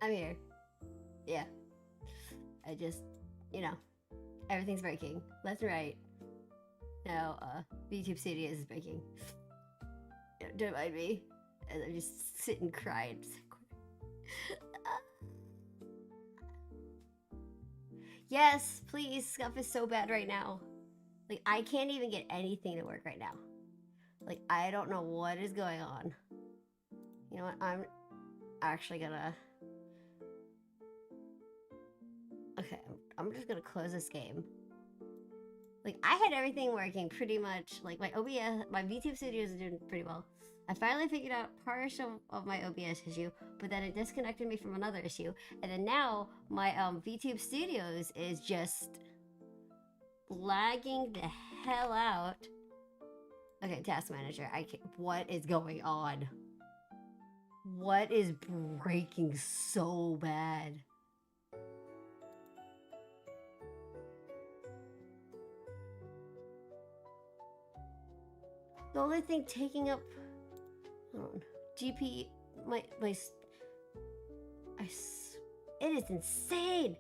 I'm here. Yeah. I just, you know, everything's breaking. Left and right. Now, YouTube Studios is breaking. Don't mind me. And I just sit and cry and just yes, please. Scuff is so bad right now. Like, I can't even get anything to work right now. Like, I don't know what is going on. You know what? I'm actually gonna... Okay, I'm just gonna close this game. Like, I had everything working pretty much. Like, my OBS, my VTube Studios is doing pretty well. I finally figured out part of my OBS issue, but then it disconnected me from another issue. And then now, my VTube Studios is just lagging the hell out. Okay, Task Manager, I can't, what is going on? What is breaking so bad? The only thing taking up, GP, it is insane.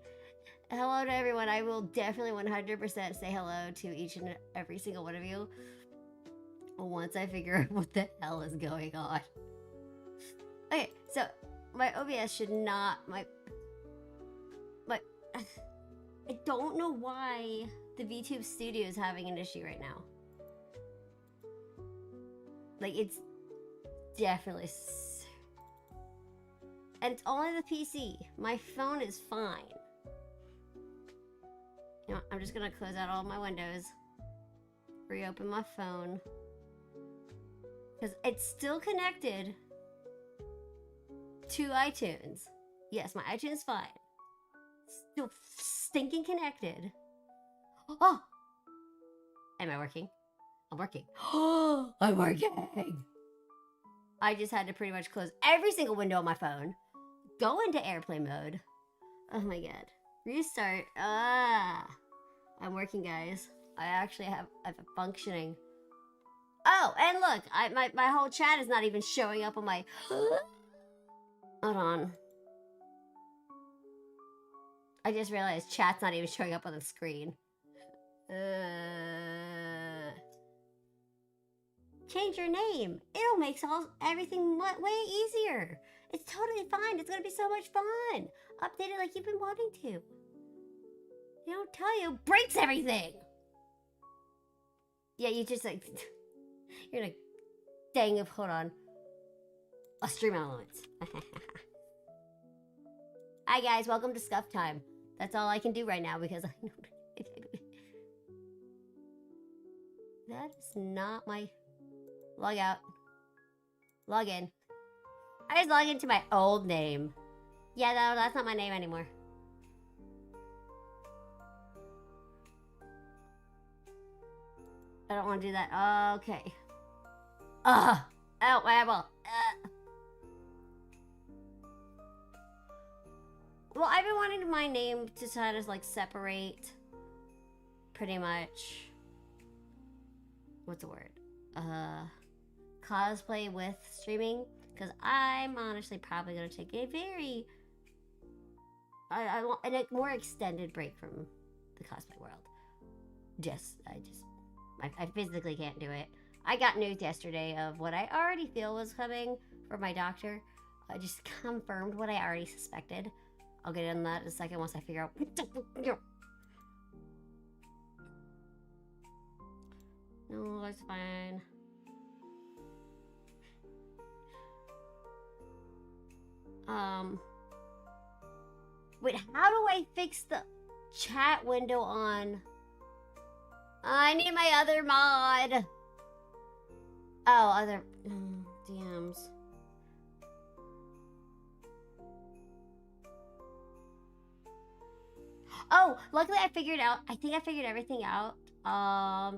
Hello to everyone. I will definitely 100% say hello to each and every single one of you once I figure out what the hell is going on. Okay, so my OBS should not, I don't know why the VTube Studio is having an issue right now. Like, it's definitely... And it's only the PC. My phone is fine. You know, I'm just gonna close out all my windows. Reopen my phone. Because it's still connected to iTunes. Yes, my iTunes is fine. Still stinking connected. Oh! Am I working? I'm working. I'm working! I just had to pretty much close every single window on my phone. Go into airplane mode. Oh my god. Restart. I'm working, guys. I actually have a functioning. Oh, and look, my whole chat is not even showing up on my... Hold on. I just realized chat's not even showing up on the screen. Change your name. It'll make everything way easier. It's totally fine. It's gonna be so much fun. Update it like you've been wanting to. They don't tell you. Breaks everything. Yeah, you just like... You're like... Dang it, hold on. I'll stream elements. Hi guys, welcome to Scuff Time. That's all I can do right now because I know... That is not my... Log out. Log in. I just log into my old name. Yeah, no, that's not my name anymore. I don't want to do that. Okay. Oh, my eyeball. Well, I've been wanting my name to kind of like separate pretty much. What's the word? Cosplay with streaming, because I'm honestly probably going to take a very I want a more extended break from the cosplay world. I physically can't do it. I got news yesterday of what I already feel was coming from my doctor. I just confirmed what I already suspected. I'll get into that in a second once I figure out No, that's fine. Wait, how do I fix the chat window on? I need my other mod. Oh, other DMs. Oh, luckily I think I figured everything out.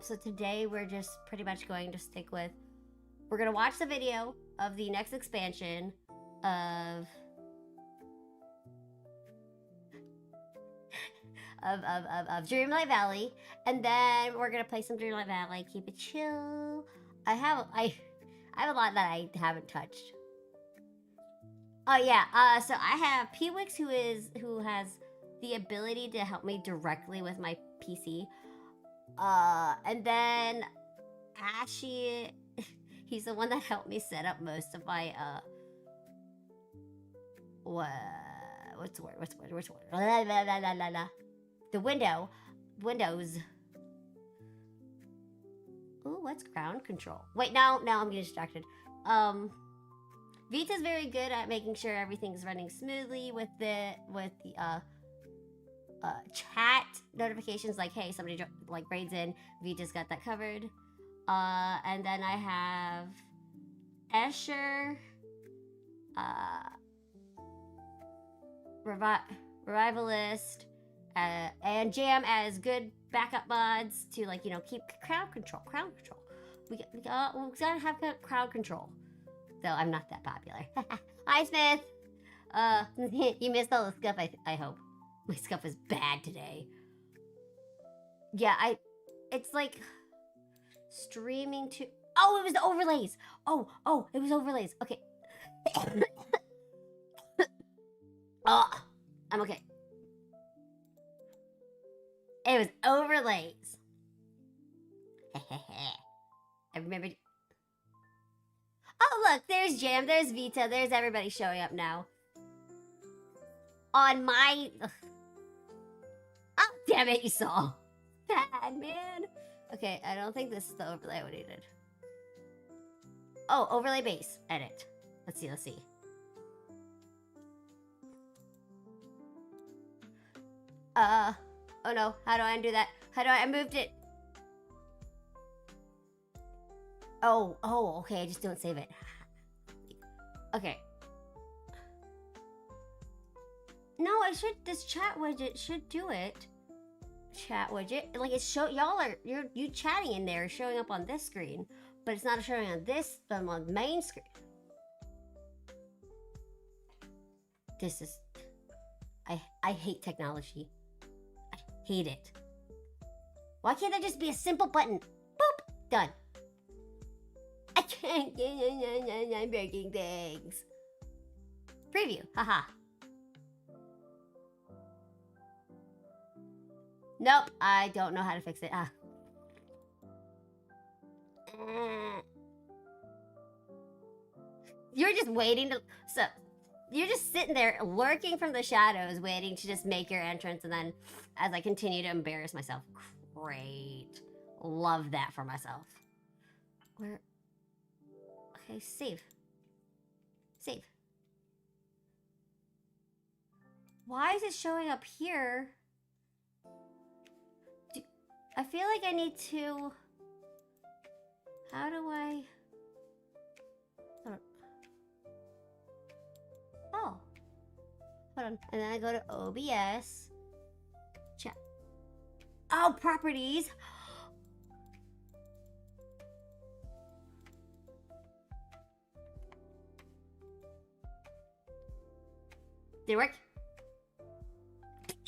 So today we're just pretty much going to stick with, we're gonna watch the video of the next expansion of Dreamlight Valley, and then we're gonna play some Dreamlight Valley, keep it chill. I have a lot that I haven't touched. Oh yeah. So I have Pewix who has the ability to help me directly with my PC. And then Ashy, he's the one that helped me set up most of my what's the word? La, la, la, la, la, la. The windows. Ooh, what's ground control? Wait, now I'm getting distracted. Vita's very good at making sure everything's running smoothly with the chat notifications, like hey, somebody like raids in. Vita's got that covered. And then I have Escher, Revivalist, and Jam as good backup mods to keep crowd control. We gotta have crowd control. Though I'm not that popular. Hi, Smith. You missed all the scuff. I hope my scuff was bad today. Yeah, it's like streaming to. Oh, it was the overlays. Oh, it was overlays. Okay. Oh, I'm okay. It was overlays. I remembered. Oh, look, there's Jam, there's Vita, there's everybody showing up now. On my... Ugh. Oh, damn it, you saw. Bad, man. Okay, I don't think this is the overlay I needed. Oh, overlay base. Edit. Let's see. Oh no, how do I undo that? I moved it. Oh, okay, I just don't save it. Okay. No, this chat widget should do it. Chat widget, like it's you chatting in there, showing up on this screen, but it's not showing on the main screen. This is, I hate technology. I hate it. Why can't there just be a simple button? Boop, done. I can't get I'm breaking things. Preview, haha. Nope, I don't know how to fix it. You're just waiting to... So, you're just sitting there lurking from the shadows waiting to just make your entrance, and then as I continue to embarrass myself. Great. Love that for myself. Where... Okay, save. Why is it showing up here? I feel like I need to... How do I... Oh. Hold on. And then I go to OBS. Chat. Oh, properties. Did it work?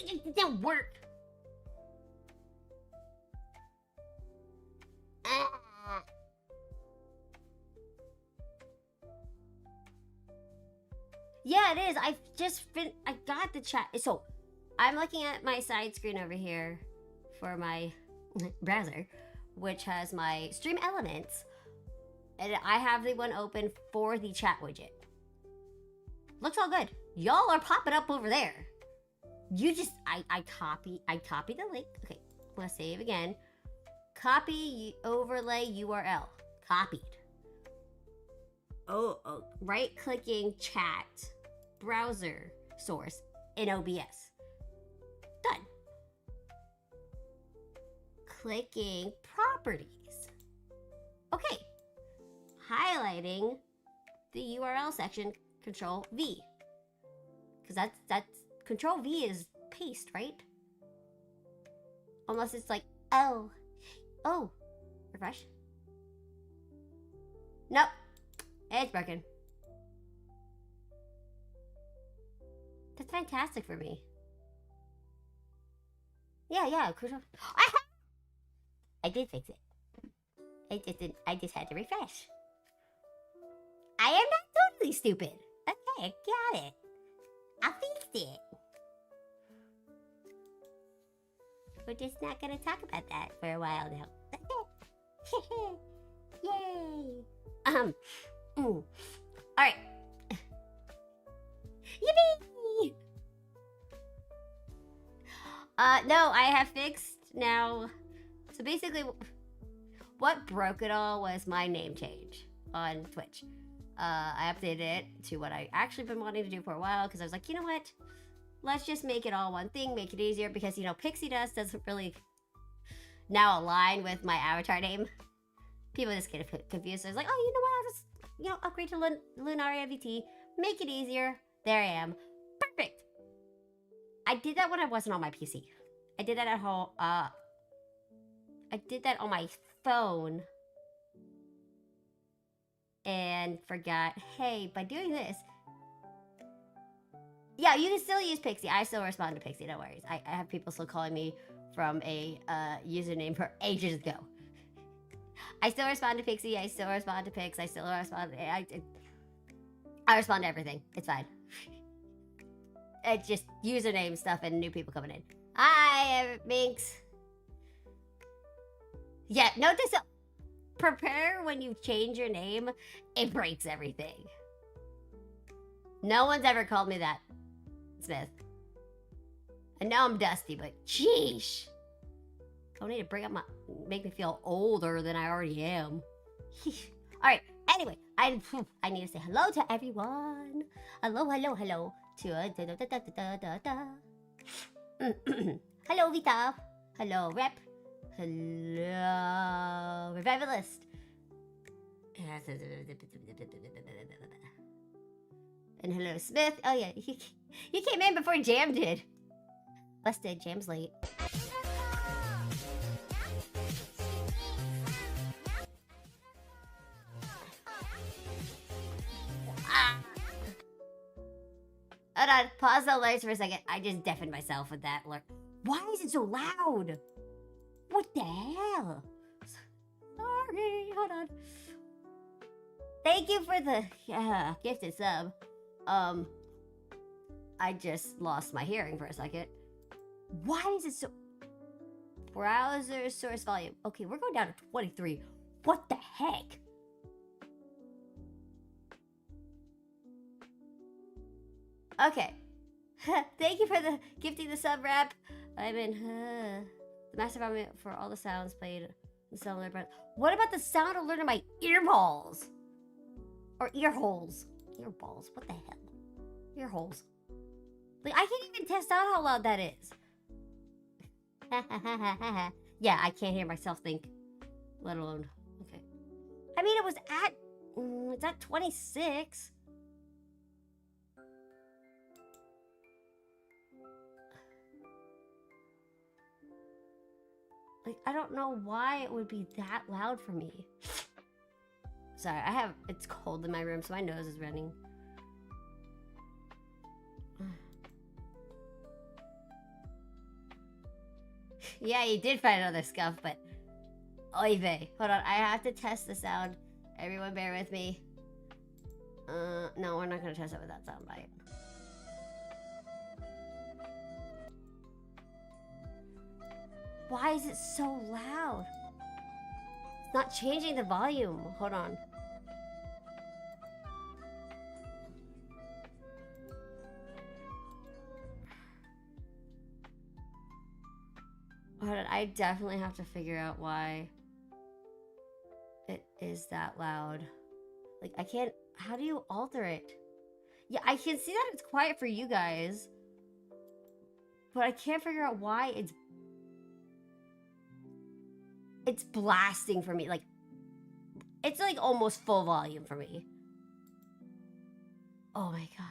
It didn't work. Yeah, it is. I got the chat. So, I'm looking at my side screen over here for my browser, which has my stream elements, and I have the one open for the chat widget. Looks all good. Y'all are popping up over there. You just, I copy the link. Okay, I'm gonna save again. Copy overlay URL. Copied. Oh, right-clicking chat, browser source in OBS. Done. Clicking properties. Okay. Highlighting the URL section, Control V. Because that's Control V is paste, right? Unless it's like, oh, refresh. Nope. It's broken. That's fantastic for me. Yeah. I did fix it. I just had to refresh. I am not totally stupid. Okay. There, got it. I fixed it. We're just not gonna talk about that for a while now. Yay! Alright. Yippee! No, I have fixed now. So basically, what broke it all was my name change on Twitch. I updated it to what I actually been wanting to do for a while because I was like, you know what? Let's just make it all one thing, make it easier because, you know, Pixie Dust doesn't really now align with my avatar name. People just get confused. So I was like, oh, you know what? I'll just, you know, upgrade to Lunaria VT, make it easier. There I am. Perfect. I did that when I wasn't on my PC. I did that at home. I did that on my phone. And forgot, hey, by doing this, yeah, you can still use Pixie. I still respond to Pixie, no worries. I have people still calling me from a username for ages ago. I still respond to Pixie, I still respond to Pix, I still respond to, I respond to everything. It's fine. It's just username stuff and new people coming in. Hi, Minx. Yeah, note this. Prepare when you change your name, it breaks everything. No one's ever called me that, Smith. And now I'm Dusty, but sheesh. Don't need to bring up make me feel older than I already am. Alright, anyway, I need to say hello to everyone. Hello to hello, Vita. Hello, Rep. Hello, Revivalist. And hello, Smith. Oh yeah, you came in before Jam did. Busted, Jam's late. Hold on, pause the alerts for a second. I just deafened myself with that alert. Why is it so loud? What the hell? Sorry, hold on. Thank you for the gifted sub. I just lost my hearing for a second. Why is it so... Browser source volume. Okay, we're going down to 23. What the heck? Okay. Thank you for the gifting the sub rep. I'm in the massive volume for all the sounds played. The sound alert. What about the sound alert in my earballs? Or ear holes? Earballs. What the hell? Ear holes. Like, I can't even test out how loud that is. Yeah, I can't hear myself think. Let alone. Okay. I mean, it was at... it's at 26. Like, I don't know why it would be that loud for me. Sorry, it's cold in my room, so my nose is running. Yeah, you did find another scuff, but... Oy vey. Hold on, I have to test the sound. Everyone bear with me. No, we're not gonna test it with that sound bite. Why is it so loud? It's not changing the volume. Hold on. Hold on, I definitely have to figure out why it is that loud. Like, I can't... How do you alter it? Yeah, I can see that it's quiet for you guys. But I can't figure out why it's blasting for me. Like, it's like almost full volume for me. Oh my god.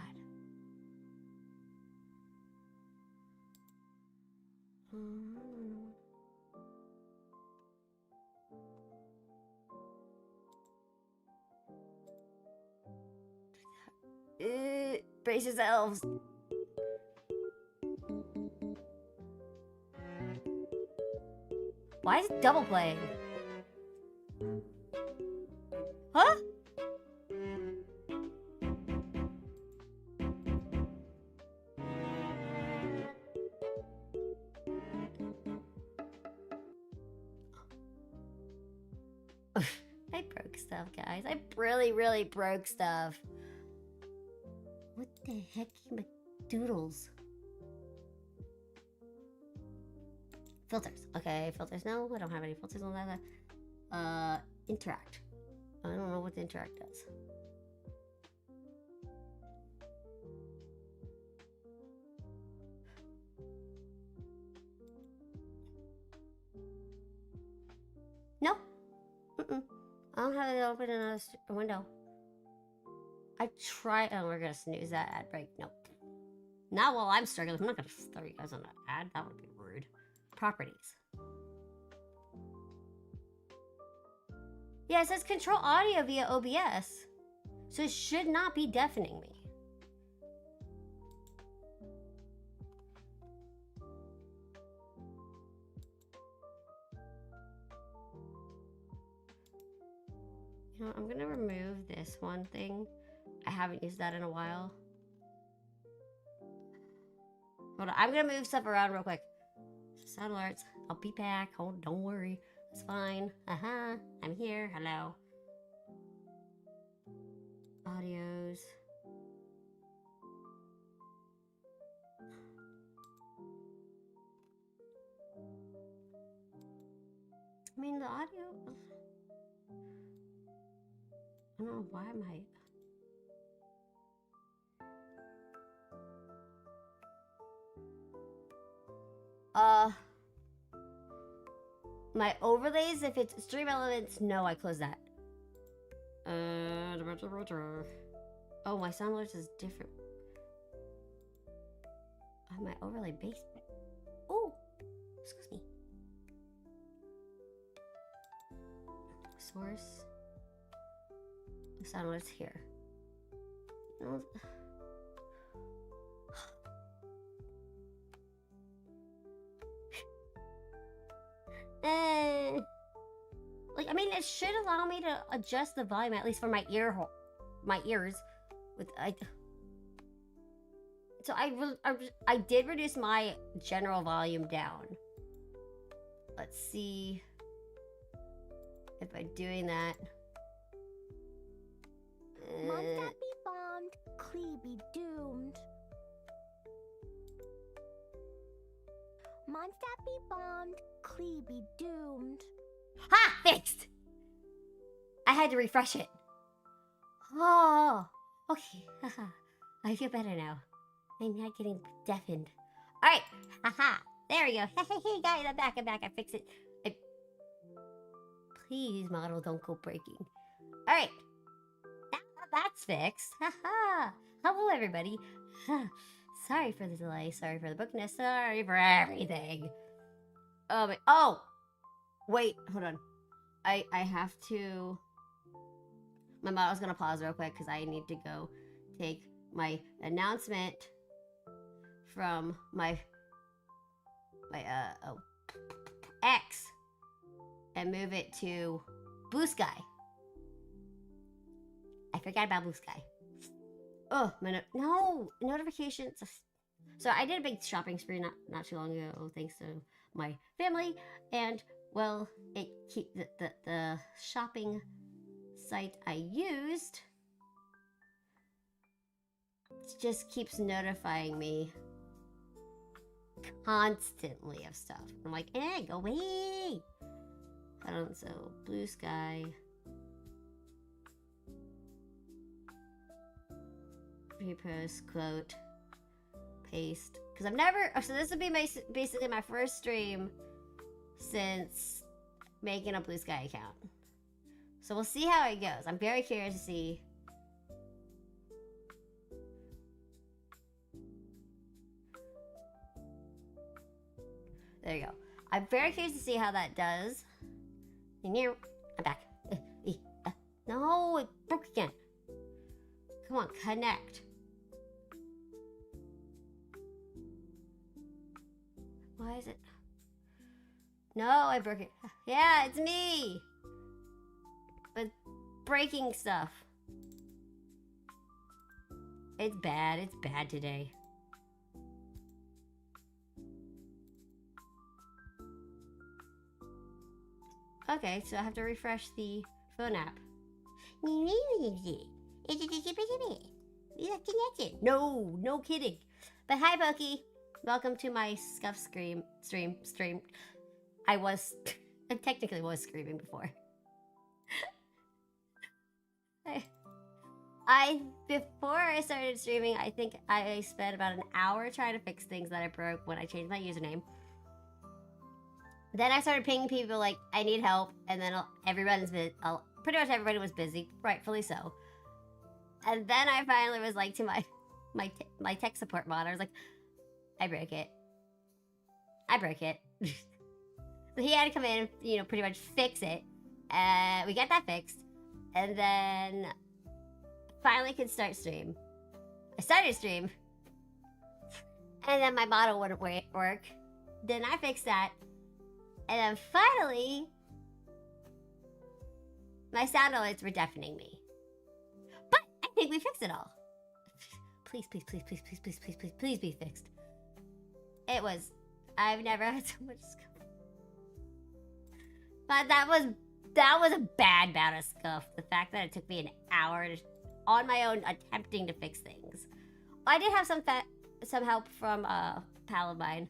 Brace yourselves. Why is it double playing? Huh? I broke stuff, guys. I really, really broke stuff. What the heck, doodles? Filters. Okay, filters. No, I don't have any filters on that. Interact. I don't know what the interact does. No. I don't have it open in a window. I tried. Oh, we're gonna snooze that ad break. Nope. Not while I'm struggling. I'm not gonna start you guys on an ad. That would be rude. Properties. Yeah, it says control audio via OBS. So it should not be deafening me. You know, I'm gonna remove this one thing. I haven't used that in a while. Hold on, I'm gonna move stuff around real quick. Sound alerts. I'll be back. Oh, don't worry. It's fine. I'm here. Hello. Audios. I mean, the audio. I don't know why my overlays, if it's stream elements, no, I close that. Oh, my sound alerts is different. My overlay base. Oh, excuse me. Source. Sound alerts here. No. Like, I mean, it should allow me to adjust the volume, at least for my ears. With so I did reduce my general volume down. Let's see if by doing that. Mondstadt be bombed, Clee be doomed. Mondstadt be bombed, Clee be doomed. Ha! Fixed! I had to refresh it. Oh, okay. I feel better now. I'm not getting deafened. Alright, haha. There we go. Hey guys, I'm back. I fixed it. Please, model, don't go breaking. Alright. Now that's fixed. Haha. Hello, everybody. Sorry for the delay. Sorry for the bookness. Sorry for everything. Oh! Wait, hold on. I have to... My model's gonna pause real quick because I need to go take my announcement from my X and move it to Blue Sky. I forgot about Blue Sky. Oh, no notifications. So I did a big shopping spree not too long ago, thanks to my family, and well, it keep the shopping site I used just keeps notifying me constantly of stuff. I'm like, go away. So Blue Sky. Repost, quote, paste. Because I've never, so this would be basically my first stream since making a Blue Sky account. So we'll see how it goes. I'm very curious to see. There you go. I'm very curious to see how that does. I'm back. No, it broke again. Come on, connect. Why is it? No, I broke it. Yeah, it's me. But breaking stuff. It's bad. It's bad today. Okay, so I have to refresh the phone app. No, no kidding. But hi, Pokey. Welcome to my scuff stream. I technically was screaming before. Before I started streaming, I think I spent about an hour trying to fix things that I broke when I changed my username. Then I started pinging people like, I need help, and then pretty much everybody was busy, rightfully so. And then I finally was like to my tech support mod, I was like, I broke it. So he had to come in and, pretty much fix it. We got that fixed. And then finally could start stream. I started stream. And then my model wouldn't work. Then I fixed that. And then finally, my sound alerts were deafening me. But I think we fixed it all. Please, please, please, please, please, please, please, please, please be fixed. I've never had so much scuff. But that was a bad bout of scuff. The fact that it took me an hour on my own attempting to fix things. I did have some help from a pal of mine.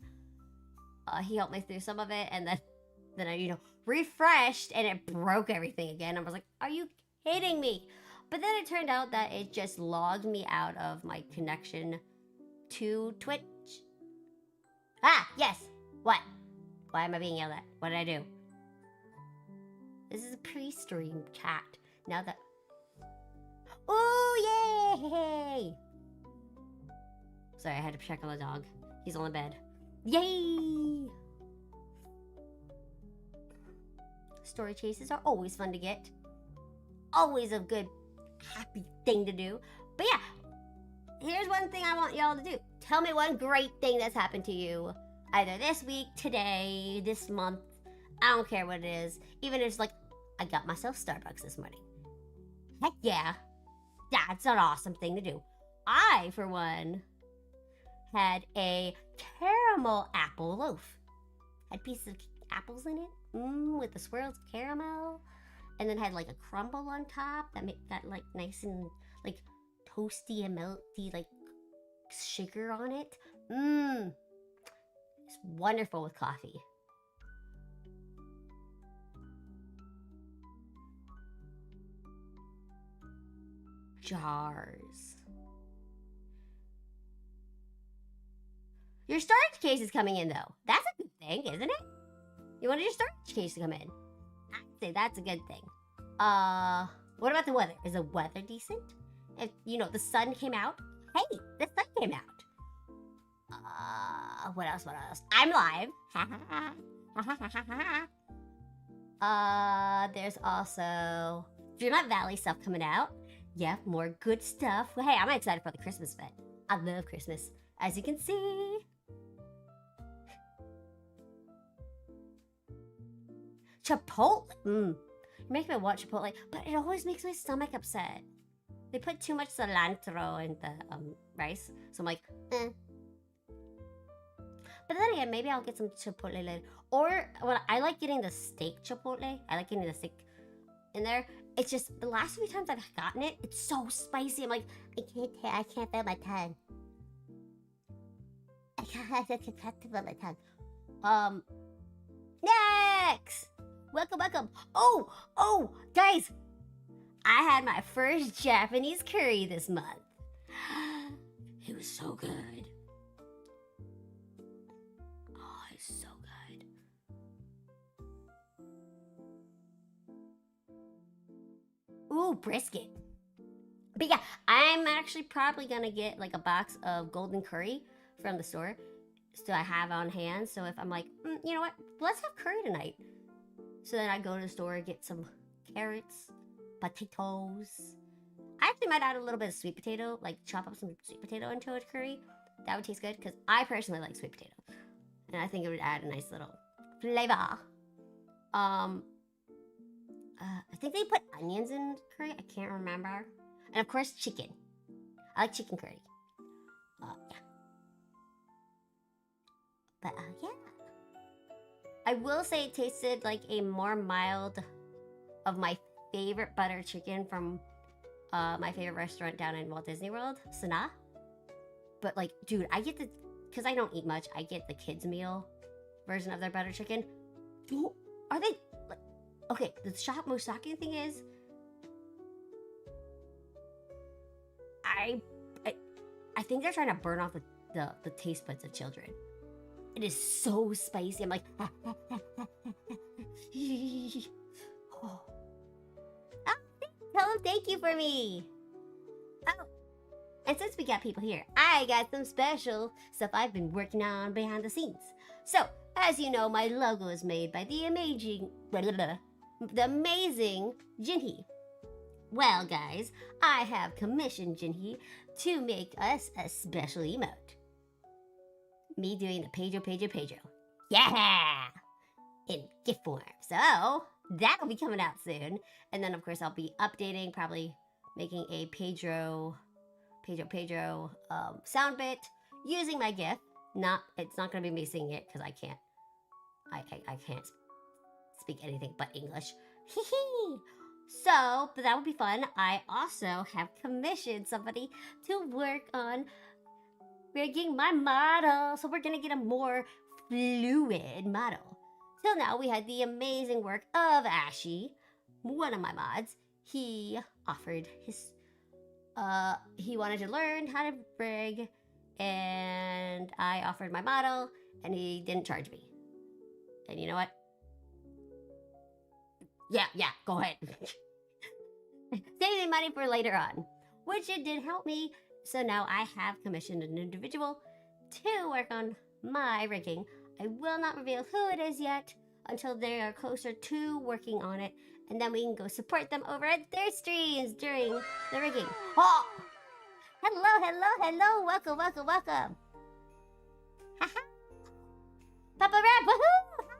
He helped me through some of it, and then I refreshed, and it broke everything again. I was like, "Are you kidding me?" But then it turned out that it just logged me out of my connection to Twitch. Ah, yes. What? Why am I being yelled at? What did I do? This is a pre-stream chat. Now that... Oh, yay! Sorry, I had to check on the dog. He's on the bed. Yay! Story chases are always fun to get. Always a good, happy thing to do. But yeah, here's one thing I want y'all to do. Tell me one great thing that's happened to you. Either this week, today, this month. I don't care what it is. Even if it's like, I got myself Starbucks this morning. Heck yeah. That's an awesome thing to do. I, for one, had a caramel apple loaf. Had pieces of apples in it. With the swirls of caramel. And then had like a crumble on top that made that like nice and like toasty and melty like sugar on it. It's wonderful with coffee. Jars. Your storage case is coming in though. That's a good thing, isn't it? You wanted your storage case to come in. I'd say that's a good thing. What about the weather? Is the weather decent? If, the sun came out. Hey, the sun came out. What else? I'm live. There's also Dreamlight Valley stuff coming out. Yeah, more good stuff. Well, hey, I'm excited for the Christmas event. I love Christmas, as you can see. Chipotle. You make me want Chipotle, but it always makes my stomach upset. They put too much cilantro in the rice, so I'm like, eh. But then again, maybe I'll get some Chipotle later. Or, well, I like getting the steak Chipotle. I like getting the steak in there. It's just, the last few times I've gotten it, it's so spicy. I'm like, I can't feel my tongue. I can't feel my tongue. Next! Welcome. Oh, guys. I had my first Japanese curry this month. It was so good. Oh, it's so good. Ooh, brisket. But yeah, I'm actually probably gonna get like a box of golden curry from the store. So I have on hand. So if I'm like, you know what? Let's have curry tonight. So then I go to the store and get some carrots, potatoes. I actually might add a little bit of sweet potato, like chop up some sweet potato into a curry. That would taste good because I personally like sweet potato. And I think it would add a nice little flavor. I think they put onions in curry. I can't remember. And of course, chicken. I like chicken curry. Yeah. But yeah. I will say it tasted like a more mild of my favorite butter chicken from my favorite restaurant down in Walt Disney World, Sanaa. But like, dude, I get the, because I don't eat much, I get the kids meal version of their butter chicken. Dude, are they, like, okay, the most shocking thing is, I think they're trying to burn off the taste buds of children. It is so spicy. I'm like, oh. Tell them thank you for me. Oh, and since we got people here, I got some special stuff I've been working on behind the scenes. So, as you know, my logo is made by the amazing Jinhee. Well, guys, I have commissioned Jinhee to make us a special emote. Me doing the Pedro. Yeah! In gift form. So, that'll be coming out soon. And then, of course, I'll be updating, probably making a Pedro sound bit using my GIF. It's not going to be me singing it because I can't speak anything but English. So, but that would be fun. I also have commissioned somebody to work on rigging my model. So we're going to get a more fluid model. Till now, we had the amazing work of Ashy, one of my mods. He offered his, he wanted to learn how to rig, and I offered my model, and he didn't charge me. And you know what? Yeah, go ahead. Saving money for later on, which it did help me. So now I have commissioned an individual to work on my rigging. I will not reveal who it is yet until they are closer to working on it, and then we can go support them over at their streams during the rigging. Oh! Hello, welcome. Haha! Papa Rap, woohoo! Hi!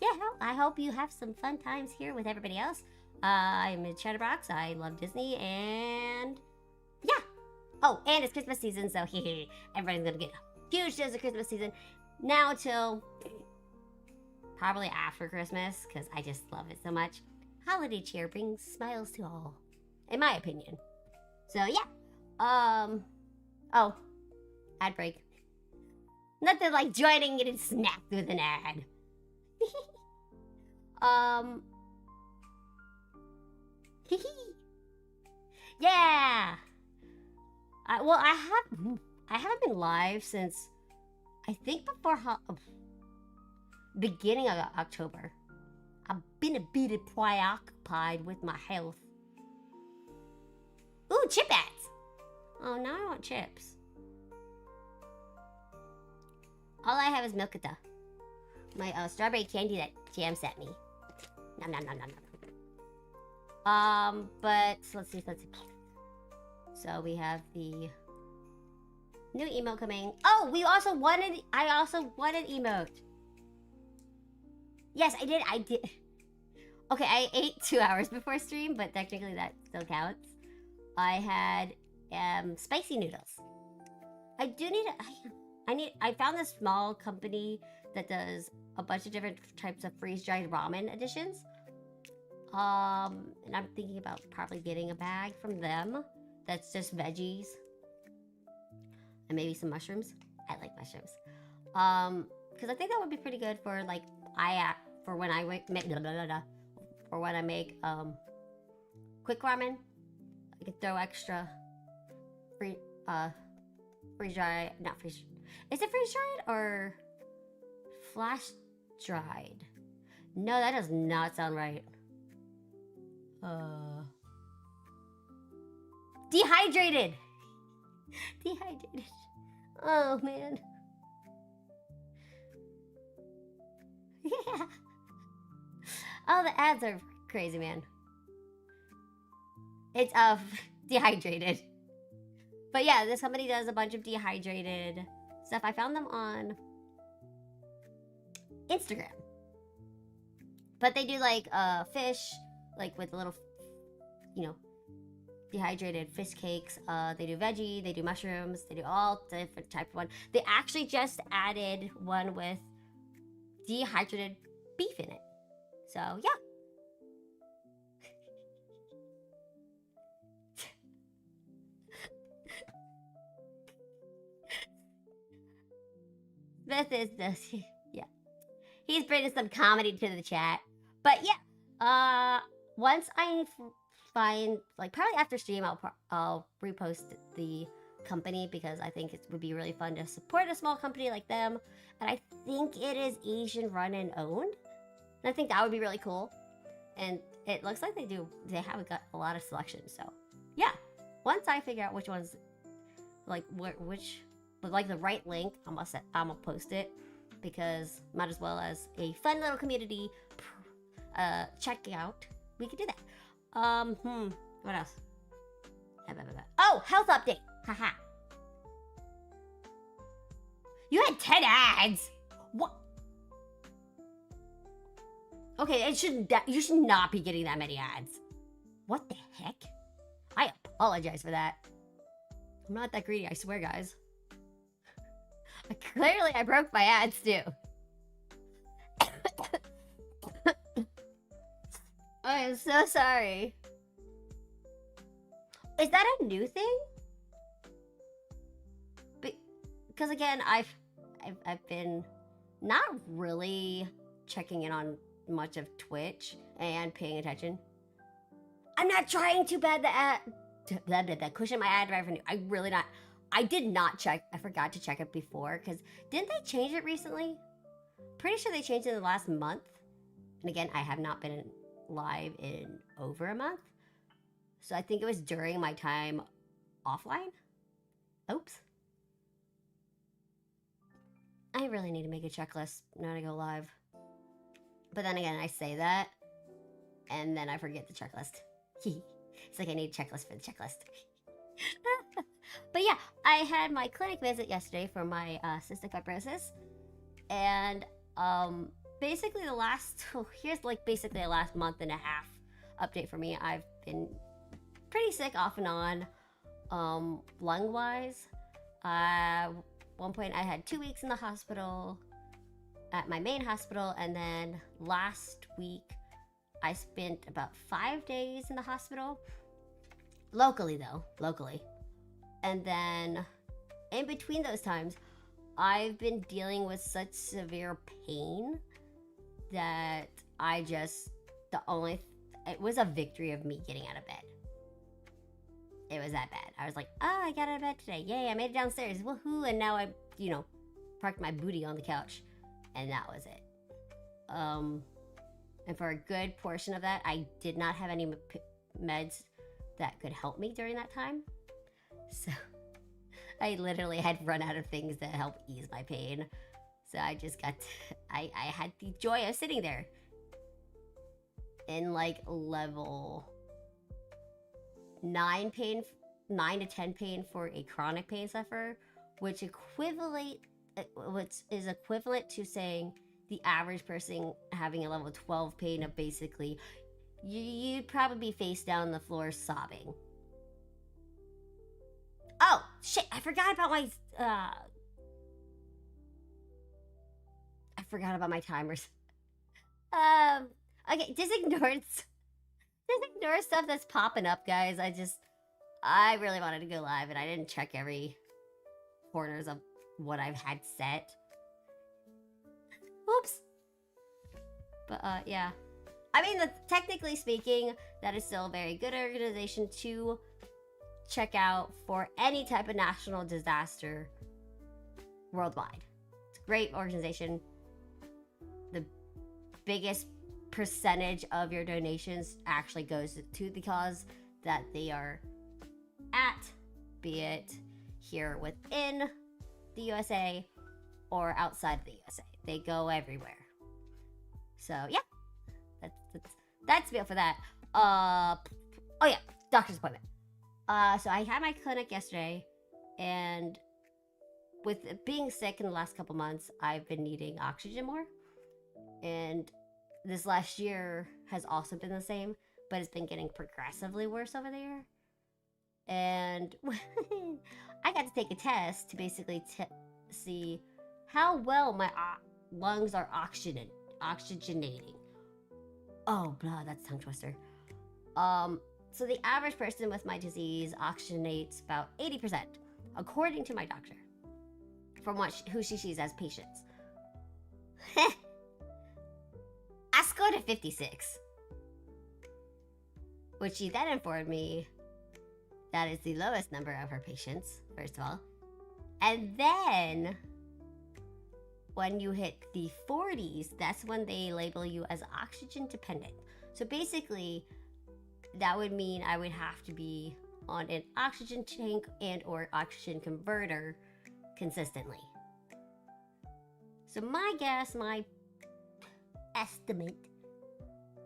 Yeah, I hope you have some fun times here with everybody else. I'm in Chatterbox, I love Disney, and yeah! Oh, and it's Christmas season, so everybody's gonna get a huge dose of Christmas season now till probably after Christmas, because I just love it so much. Holiday cheer brings smiles to all, in my opinion. So yeah, oh, ad break. Nothing like joining it and snapped with an ad. Yeah. I haven't been live since I think before beginning of October. I've been a bit preoccupied with my health. Ooh, chip ads! Oh, now I want chips. All I have is Milkita. My strawberry candy that Jam sent me. Nom. But let's see. So we have the new emote coming. Oh, I also wanted emote. Yes, I did. Okay, I ate 2 hours before stream, but technically that still counts. I had spicy noodles. I found this small company that does a bunch of different types of freeze-dried ramen editions. And I'm thinking about probably getting a bag from them that's just veggies and maybe some mushrooms. I like mushrooms. Because I think that would be pretty good for like for when I make quick ramen. I could throw extra freeze dried, not freeze. Is it freeze dried or flash dried? No, that does not sound right. Dehydrated. Oh man. Yeah. Oh, the ads are crazy, man. It's dehydrated. But yeah, this company does a bunch of dehydrated stuff. I found them on Instagram. But they do like fish, like with little, dehydrated fish cakes. They do veggie, they do mushrooms, they do all different type of one. They actually just added one with dehydrated beef in it. So yeah. Smith is this. Yeah. He's bringing some comedy to the chat. But yeah, once I find, like, probably after stream, I'll repost the company because I think it would be really fun to support a small company like them. And I think it is Asian run and owned. And I think that would be really cool. And it looks like they have got a lot of selection. So yeah, once I figure out which ones, like which, like the right link, I'm gonna post it because might as well as a fun little community check out. We could do that. What else? Oh, health update. Haha. You had 10 ads. What? Okay, you should not be getting that many ads. What the heck? I apologize for that. I'm not that greedy, I swear, guys. Clearly, I broke my ads too. I am so sorry. Is that a new thing? Because again, I've been not really checking in on much of Twitch and paying attention. I'm not trying to bad the cushion my ad revenue. I did not check. I forgot to check it before because didn't they change it recently? Pretty sure they changed it in the last month. And again, I have not been live in over a month. So I think it was during my time offline. Oops. I really need to make a checklist now to go live. But then again, I say that, and then I forget the checklist. It's like I need a checklist for the checklist. But yeah, I had my clinic visit yesterday for my cystic fibrosis. And basically here's like basically the last month and a half update for me. I've been pretty sick off and on, lung-wise. One point I had 2 weeks in the hospital at my main hospital, and then last week I spent about 5 days in the hospital. Locally. And then in between those times, I've been dealing with such severe pain that it was a victory of me getting out of bed. It was that bad. I was like, I got out of bed today. Yay, I made it downstairs. Woohoo. And now I, parked my booty on the couch. And that was it. And for a good portion of that, I did not have any meds that could help me during that time. So I literally had run out of things that help ease my pain. So I just I had the joy of sitting there in like level 9 to 10 pain for a chronic pain sufferer, which is equivalent to saying the average person having a level 12 pain of basically you'd probably be face down on the floor sobbing. Oh shit, I forgot about my timers. Okay, just ignore stuff that's popping up, guys. I really wanted to go live and I didn't check every corners of what I've had set. Oops. But yeah. I mean, technically speaking, that is still a very good organization to check out for any type of national disaster worldwide. It's a great organization. The biggest percentage of your donations actually goes to the cause that they are at, be it here within the USA or outside of the USA. They go everywhere. So yeah, that's it for that. Oh yeah, doctor's appointment. So I had my clinic yesterday, and with being sick in the last couple months, I've been needing oxygen more. And this last year has also been the same, but it's been getting progressively worse over there. And I got to take a test to basically see how well lungs are oxygenating. Oh, blah, that's a tongue twister. So the average person with my disease oxygenates about 80%, according to my doctor, from who she sees as patients. I scored a 56, which she then informed me that is the lowest number of her patients, first of all. And then when you hit the 40s, that's when they label you as oxygen dependent. So basically, that would mean I would have to be on an oxygen tank and or oxygen converter consistently. So my guess, my estimate,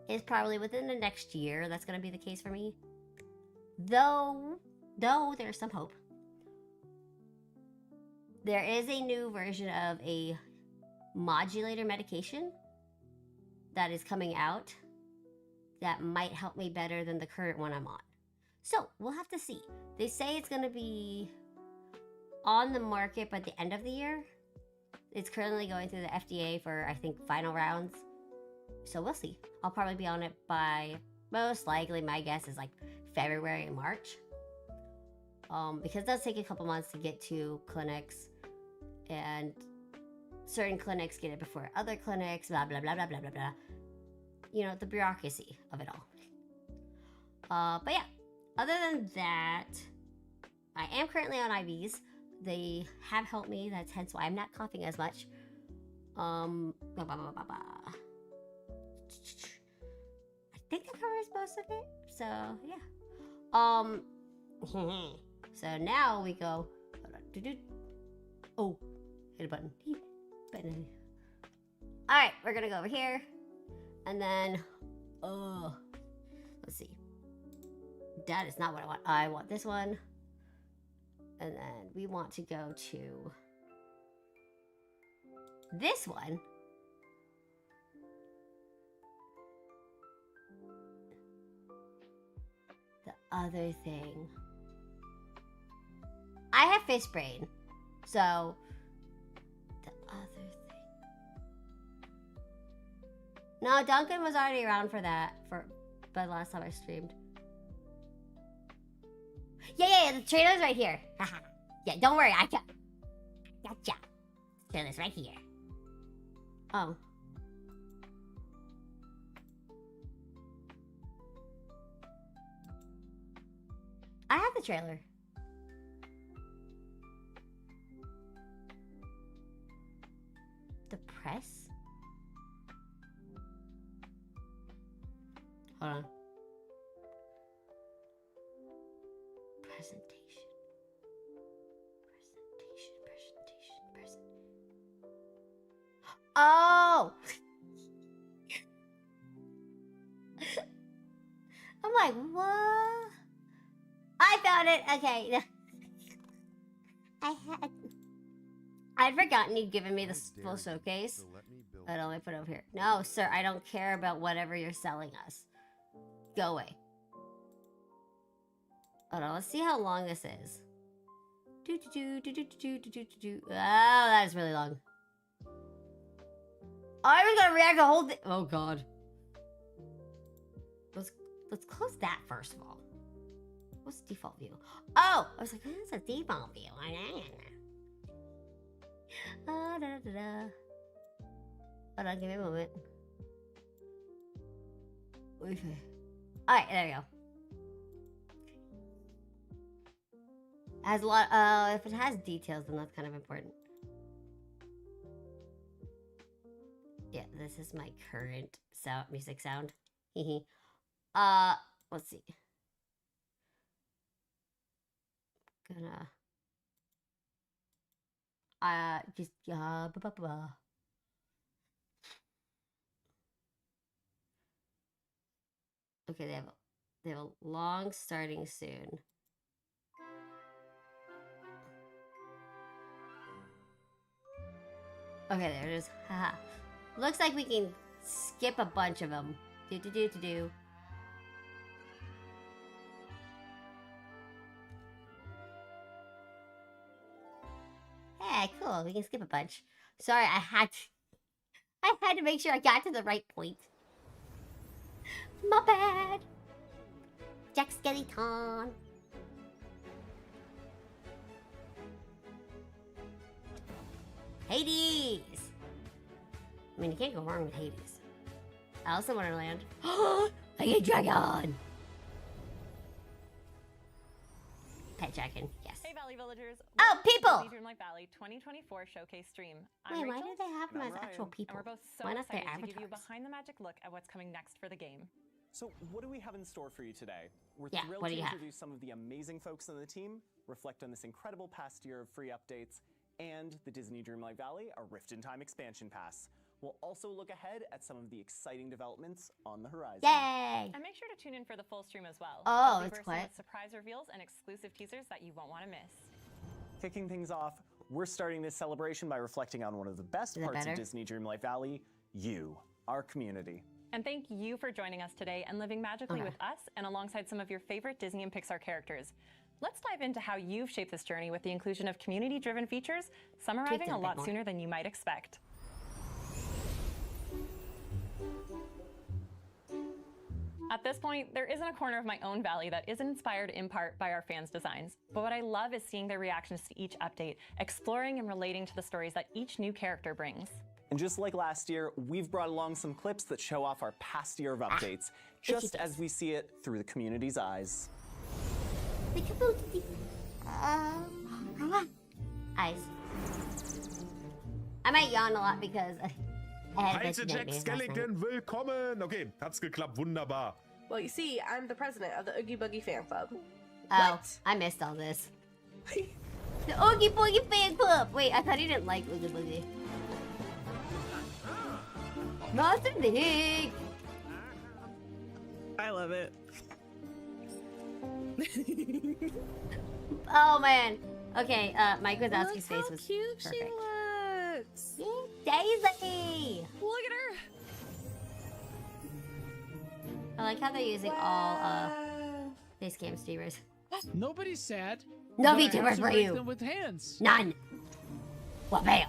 is probably within the next year that's going to be the case for me. Though there's some hope. There is a new version of a modulator medication that is coming out that might help me better than the current one I'm on. So we'll have to see. They say it's going to be on the market by the end of the year. It's currently going through the FDA for, I think, final rounds. So we'll see. I'll probably be on it by, most likely, my guess is like February and March. Because it does take a couple months to get to clinics, and certain clinics get it before other clinics, blah, blah, blah, blah, blah, blah, blah. You know, the bureaucracy of it all. But yeah, other than that, I am currently on IVs. They have helped me. That's hence why I'm not coughing as much. I think that covers most of it. So yeah. So now we go. Oh, hit a button. All right, we're gonna go over here, and then let's see. That is not what I want. I want this one, and then we want to go to this one. The other thing. I have fish brain, so the other thing. No, Duncan was already around for that by the last time I streamed. Yeah, the trailer's right here. Yeah, don't worry, I gotcha. The trailer's right here. Oh. I have the trailer. The press? Hold on. Presentation. Oh! I'm like, what? I found it. Okay. I'd forgotten you'd given me the full showcase. But I'll put it over here. No, sir, I don't care about whatever you're selling us. Go away. Hold on, let's see how long this is. Oh, that is really long. Oh, I was gonna react the whole thing. Oh god. Let's close that first of all. What's the default view? Oh, I was like, that's a default view. Hold on, give me a moment. Okay. Alright, there we go. Has a lot, if it has details, then that's kind of important. Yeah, this is my current music sound. Let's see. Okay, they have a long starting soon. Okay, there it is. Haha. Looks like we can skip a bunch of them. Do. Hey, cool. We can skip a bunch. Sorry, I had to. I had to make sure I got to the right point. My bad. Jack Skeleton. Hades. I mean, you can't go wrong with Hades. Alice in Wonderland. I get dragon. Pet dragon, yes. Hey Valley Villagers. Oh, Welcome to people! Disney Dreamlight Valley 2024 Showcase Stream. I'm Wait, why Rachel, do they have them And as I'm actual Ryan. people? and we're both so Why not their excited to give you a avatars? behind the magic look at what's coming next for the game. So, what do we have in store for you today? We're Yeah, thrilled what do to you have? introduce some of the amazing folks on the team, reflect on this incredible past year of free updates, and the Disney Dreamlight Valley, a Rift in Time expansion pass. We'll also look ahead at some of the exciting developments on the horizon. Yay! And make sure to tune in for the full stream as well. Oh, We'll be it's bursting quiet. with surprise reveals and exclusive teasers that you won't want to miss. Kicking things off, we're starting this celebration by reflecting on one of the best Is it parts better? of Disney Dreamlight Valley, you, our community. And thank you for joining us today and living magically Okay. with us and alongside some of your favorite Disney and Pixar characters. Let's dive into how you've shaped this journey with the inclusion of community-driven features, some arriving them a a bit lot more. sooner than you might expect. At this point, there isn't a corner of my own valley that isn't inspired in part by our fans' designs. But what I love is seeing their reactions to each update, exploring and relating to the stories that each new character brings. And just like last year, we've brought along some clips that show off our past year of updates, just as we see it through the community's eyes. The kabuki. Eyes. I might yawn a lot because I had a bunch Halte of Jack nightmares last night. Skellington, willkommen! Okay, hat's geklappt, wunderbar. Well, you see, I'm the president of the Oogie Boogie fan club. Oh, What? I missed all this. The Oogie Boogie fan club! Wait, I thought he didn't like Oogie Boogie. Monster League! I love it. Oh man. Okay, Mike Wazowski's Look face how was cute perfect. she looks. Daisy! Look at her. I like how they're using all face cam streamers. Nobody's sad. No but I have VTubers to for break you. them with hands. None. What bam?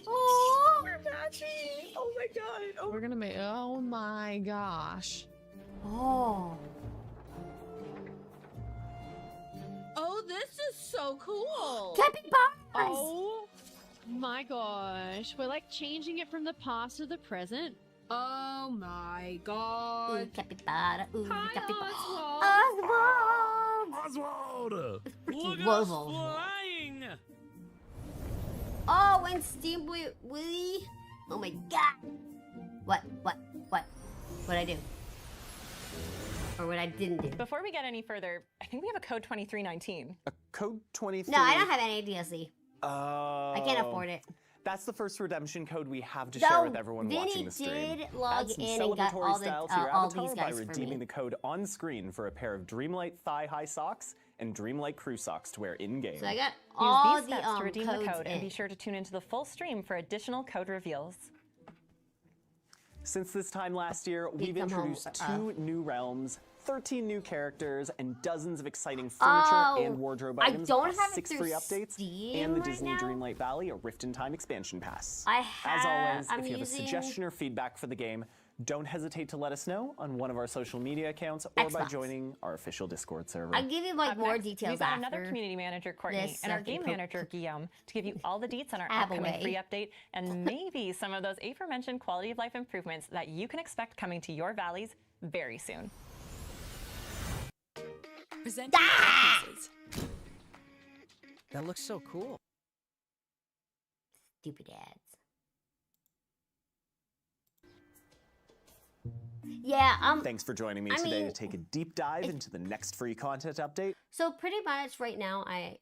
Oh, we're matching. Oh my god. Oh, We're gonna make. Oh my gosh. Oh. oh, this is so cool. Capybaras! Oh my gosh. We're like changing it from the past to the present. Oh my Ooh, god. capybara. Ooh, Hi, capybara. Oswald. Oswald! Oswald! Look at us flying! Oh, and Steamboy Willie. Oh my god. What? What'd I do? Or what I didn't do? Before we get any further, I think we have a code 2319. A code 23. No, I don't have any DLC. Oh. I can't afford it. That's the first redemption code we have to share with everyone Vinny watching the stream. did log Add some in and got celebratory all the style to your all avatar these by guys for redeeming me. the code on screen for a pair of Dreamlight thigh-high socks and Dreamlight crew socks to wear in-game. So I got Use all these the steps to redeem the codes code and be in. sure to tune into the full stream for additional code reveals. Since this time last year, we've come home, introduced 2 new realms, 13 new characters, and dozens of exciting furniture and wardrobe I items don't across have it 6 through free updates Steam and the right Disney now. Dreamlight Valley, a Rift in Time expansion pass. I As have. always, I'm if you have a using suggestion or feedback for the game, don't hesitate to let us know on one of our social media accounts or by Xbox. joining our official Discord server. I'll give you like Up more next, details we've got after. another community manager, Courtney, this, and our so game I can manager, Guillaume, to give you all the deets on our Ab upcoming away. free update and maybe some of those aforementioned quality of life improvements that you can expect coming to your valleys very soon. Presenting art pieces. That looks so cool. Stupid ads. Yeah, Thanks for joining me I today mean, to take a deep dive if- into the next free content update. so pretty much right now I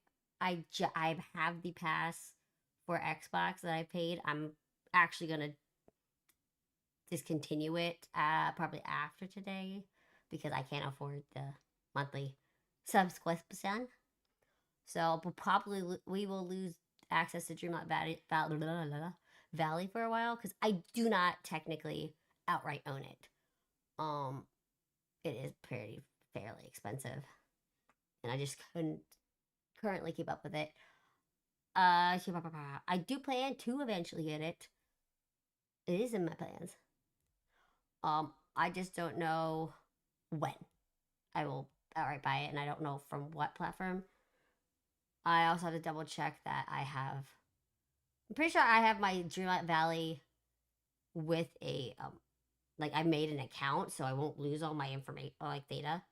have the pass for Xbox that I paid. I'm actually gonna discontinue it probably after today because I can't afford the monthly subscription. So we will lose access to Dreamlight Valley for a while because I do not technically outright own it. It is pretty fairly expensive, and I just couldn't currently keep up with it. I do plan to eventually get it. It is in my plans. I just don't know when I will outright buy it, and I don't know from what platform. I also have to double check that I have. I'm pretty sure I have my Dreamlight Valley with a like I made an account, so I won't lose all my information, like data.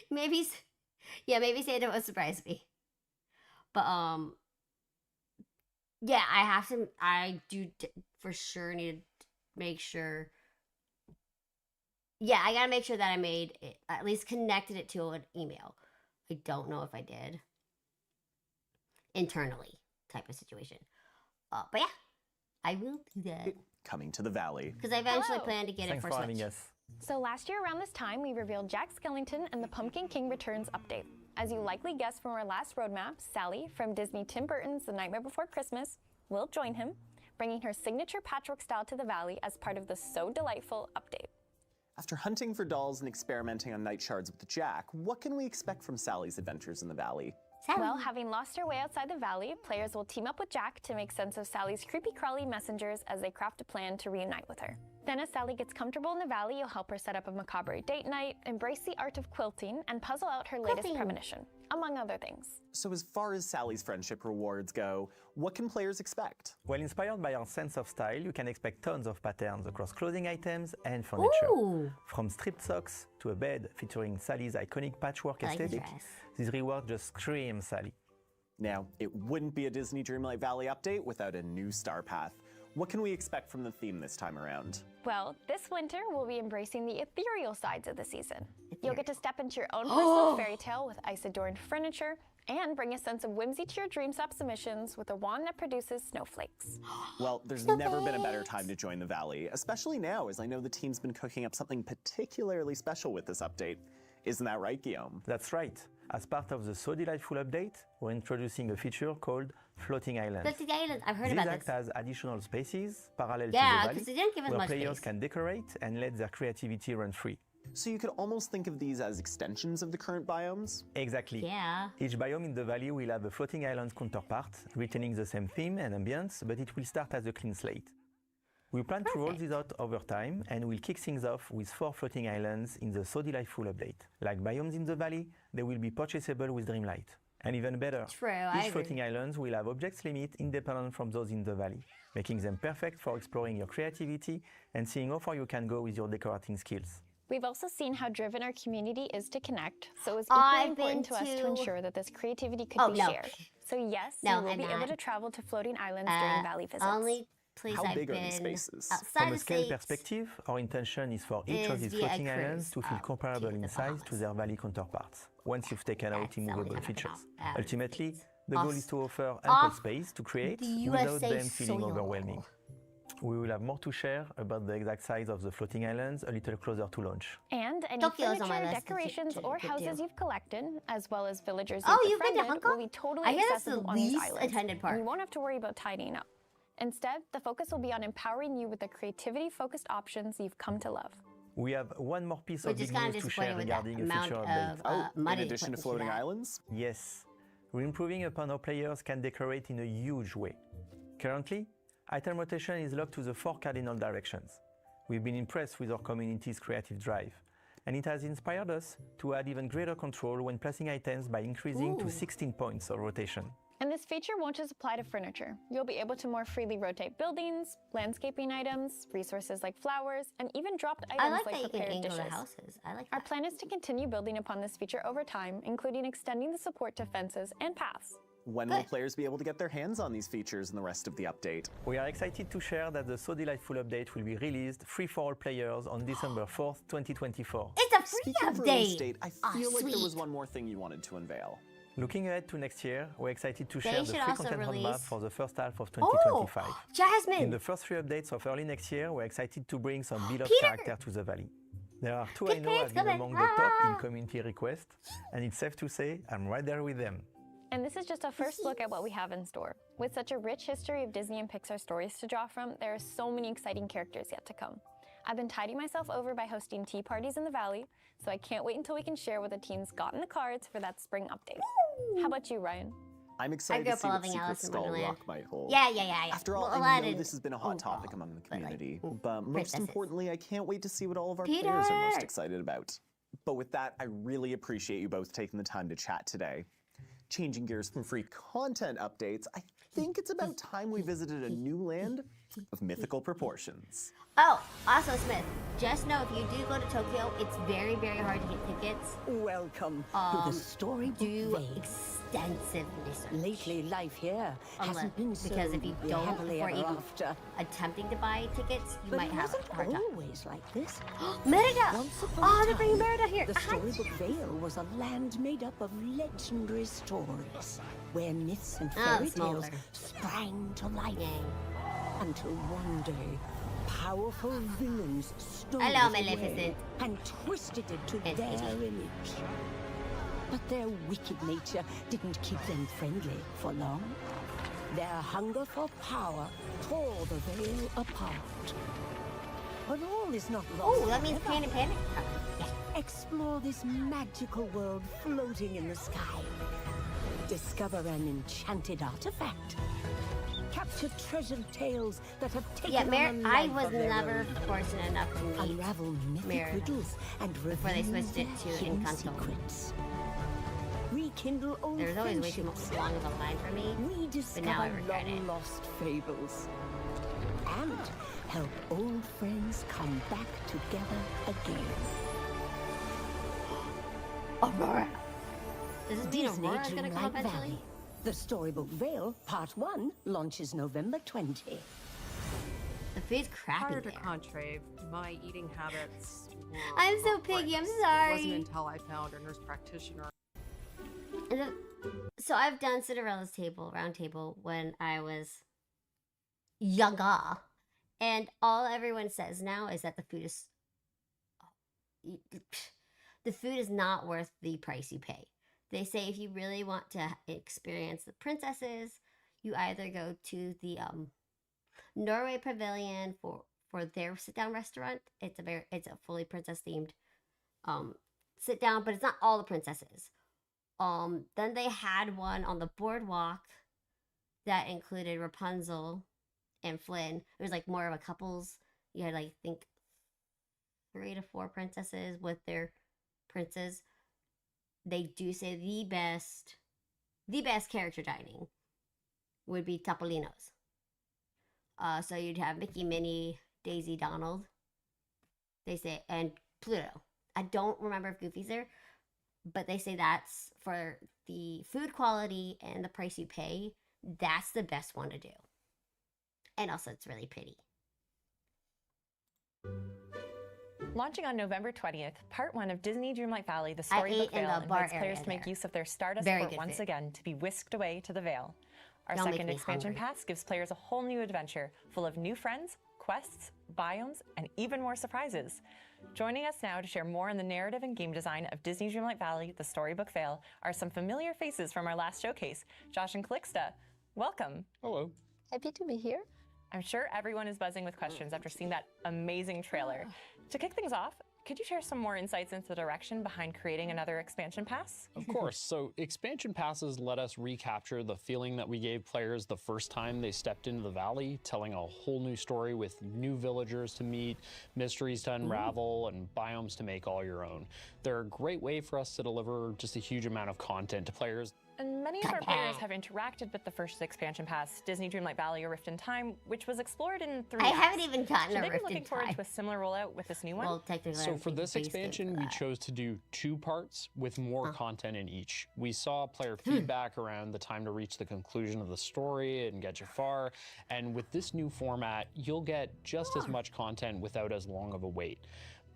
Maybe Santa will surprise me. But yeah, I do for sure need to make sure. Yeah, I gotta make sure that I made it, at least connected it to an email. I don't know if I did. Internally type of situation. But yeah, I will do that. Coming to the Valley. Because I eventually Hello. plan to get Thanks it for for having Switch. us. So last year around this time, we revealed Jack Skellington and the Pumpkin King Returns update. As you likely guessed from our last roadmap, Sally from Disney Tim Burton's The Nightmare Before Christmas will join him, bringing her signature patchwork style to the Valley as part of the So Delightful update. After hunting for dolls and experimenting on night shards with Jack, what can we expect from Sally's adventures in the Valley? Sally. Well, having lost her way outside the Valley, players will team up with Jack to make sense of Sally's creepy-crawly messengers as they craft a plan to reunite with her. Then as Sally gets comfortable in the Valley, you'll help her set up a macabre date night, embrace the art of quilting, and puzzle out her latest premonition, among other things. So as far as Sally's friendship rewards go, what can players expect? Well, inspired by our sense of style, you can expect tons of patterns across clothing items and furniture. Ooh. From stripped socks to a bed featuring Sally's iconic patchwork I like the aesthetic, dress. these rewards just scream Sally. Now, it wouldn't be a Disney Dreamlight Valley update without a new star path. What can we expect from the theme this time around? Well, this winter, we'll be embracing the ethereal sides of the season. You'll get to step into your own personal fairy tale with ice-adorned furniture and bring a sense of whimsy to your DreamStop submissions with a wand that produces snowflakes. Well, there's never been a better time to join the Valley, especially now, as I know the team's been cooking up something particularly special with this update. Isn't that right, Guillaume? That's right. As part of the So Delightful update, we're introducing a feature called Floating Islands. Floating Islands. I've heard These about act this. as additional spaces parallel Yeah, to the because valley, they didn't give us where much players space. can decorate and let their creativity run free. So you could almost think of these as extensions of the current biomes? Exactly. Yeah. Each biome in the valley will have a floating island counterpart, retaining the same theme and ambience, but it will start as a clean slate. We plan to roll this out over time, and we'll kick things off with 4 floating islands in the So Delightful update. Like biomes in the valley, they will be purchasable with Dreamlight. And even better, True, I each agree. floating islands will have objects limit independent from those in the valley, making them perfect for exploring your creativity and seeing how far you can go with your decorating skills. We've also seen how driven our community is to connect, so it's equally I've important been to us to to- ensure that this creativity could Oh, be no. shared. So yes, No, you will I'm be able not. to travel to floating islands during Valley visits. Only place How I've big are been these spaces? outside From a the scale States. perspective, our intention is for each of is these via floating cruise, islands to feel comparable to in the size to Bahamas. their valley counterparts, once you've taken out That's only immovable half an features. hour. Ultimately, the Off- goal is to offer ample off space to create the without USA them feeling soil. overwhelming. We will have more to share about the exact size of the floating islands a little closer to launch. And any Tokyo's on my furniture, list to decorations, do- or to houses do. you've collected, as well as villagers Oh, you've you've been to befriended, Hong will Kong? be totally I hear that's the accessible on these least islands. attended part. And you won't have to worry about tidying up. Instead, the focus will be on empowering you with the creativity-focused options you've come to love. We have one more piece We're of just big kind of news to share disappointed with that regarding a amount future of update. In money addition to put into floating that. islands? Yes, we're improving upon how players can decorate in a huge way. Currently, item rotation is locked to the 4 cardinal directions. We've been impressed with our community's creative drive, and it has inspired us to add even greater control when placing items by increasing to Ooh. 16 points of rotation. And this feature won't just apply to furniture. You'll be able to more freely rotate buildings, landscaping items, resources like flowers, and even dropped items I like that you can prepared angle the dishes. houses. I like Our that. plan is to continue building upon this feature over time, including extending the support to fences and paths. When will Good. players be able to get their hands on these features and the rest of the update? We are excited to share that the So Delightful update will be released free for all players on December 4th, 2024. It's a free Speaking of update. release date, I Ah, feel like there was sweet. one more thing you wanted to unveil. Looking ahead to next year, we're excited to They share the should free also content roadmap release- for the first half of Oh, 2025. Jasmine. In the first 3 updates of early next year, we're excited to bring some beloved Peter! characters to the valley. There are 2 I know Peter's have been coming. among the top in Ah! community requests, and it's safe to say I'm right there with them. And this is just a first look at what we have in store. With such a rich history of Disney and Pixar stories to draw from, there are so many exciting characters yet to come. I've been tiding myself over by hosting tea parties in the Valley, so I can't wait until we can share what the team's got in the cards for that spring update. How about you, Ryan? I'm excited grew to up see what loving secret Alice in Skull Wonderland. Rock might hold. Yeah. After all, Well, I know Aladdin this has been a hot topic overall, among the but, like, community, but most princesses. importantly, I can't wait to see what all of our Peter! players are most excited about. But with that, I really appreciate you both taking the time to chat today. Changing gears from free content updates, I think it's about time we visited a new land of mythical proportions. Oh, also Smith, just know if you do go to Tokyo, it's very, very hard to get tickets. Welcome to the Storybook Do Vale. extensive research. Lately, life here hasn't been so because if you don't, happily before ever even after. attempting to buy tickets, you But might it have wasn't a hard time. always like this. Merida! Once upon Oh, a they're bringing time, Merida here. The Storybook Vale was a land made up of legendary stories, where myths and fairy tales Smolder. sprang to life. Yay. Until one day, powerful villains stole Hello, it away Maleficent. and twisted it to And their Katie. image. But their wicked nature didn't keep them friendly for long. Their hunger for power tore the veil apart. But all is not lost. Oh, that means forever. Panic. Explore this magical world floating in the sky. Discover an enchanted artifact. Capture treasured tales that have taken Yeah, on a I life was of their never own. fortunate enough to meet Unravel mythic Merida riddles and before they reveal switched it their to hidden Encanto. secrets. Rekindle old There's always way too friendships. long of a line for me. Rediscover now I regret it. long-lost fables. And help old friends come back together again. Aurora. Does this mean Disney Aurora's gonna come Dreamlight eventually? Valley. The Storybook Vale, Part 1, launches November 20. The food's crappy Prior to there. Contrave, my eating habits were I'm so on piggy, I'm breaks. sorry. It wasn't until I found a nurse practitioner. And then- So I've done Cinderella's round table, when I was younger, and all everyone says now is that the food is not worth the price you pay. They say if you really want to experience the princesses, you either go to the Norway Pavilion for their sit down restaurant. It's a fully princess themed sit down, but it's not all the princesses. Then they had one on the boardwalk that included Rapunzel and Flynn. It was like more of a couples. You had, like, I think 3 to 4 princesses with their princes. They do say the best character dining would be Topolino's. So you'd have Mickey, Minnie, Daisy, Donald. They say, and Pluto. I don't remember if Goofy's there, but they say that's for the food quality and the price you pay. That's the best one to do. And also, it's really pretty. Launching on November 20th, Part 1 of Disney Dreamlight Valley, the ate Storybook in Vale the bar invites players area to make there. use of their Stardust Very Port good once food. again to be whisked away to the Vale. Our Don't make second me expansion hungry. pass gives players a whole new adventure full of new friends, quests, biomes, and even more surprises. Joining us now to share more on the narrative and game design of Disney Dreamlight Valley, the Storybook Vale, are some familiar faces from our last showcase, Josh and Calixta. Welcome. Hello. Happy to be here. I'm sure everyone is buzzing with questions after seeing that amazing trailer. To kick things off, could you share some more insights into the direction behind creating another expansion pass? Of course. So expansion passes let us recapture the feeling that we gave players the first time they stepped into the valley, telling a whole new story with new villagers to meet, mysteries to unravel, and biomes to make all your own. They're a great way for us to deliver just a huge amount of content to players. And many of our players have interacted with the first expansion pass, Disney Dreamlight Valley: A Rift in Time, which was explored in 3 I acts. haven't even gotten Should a they be Rift looking in forward Time. to a similar rollout with this new one? Well, technically, So I'm for this based in expansion, we that. chose to do 2 parts with more content in each. We saw player feedback around the time to reach the conclusion of the story and get you far. And with this new format, you'll get just as much content without as long of a wait.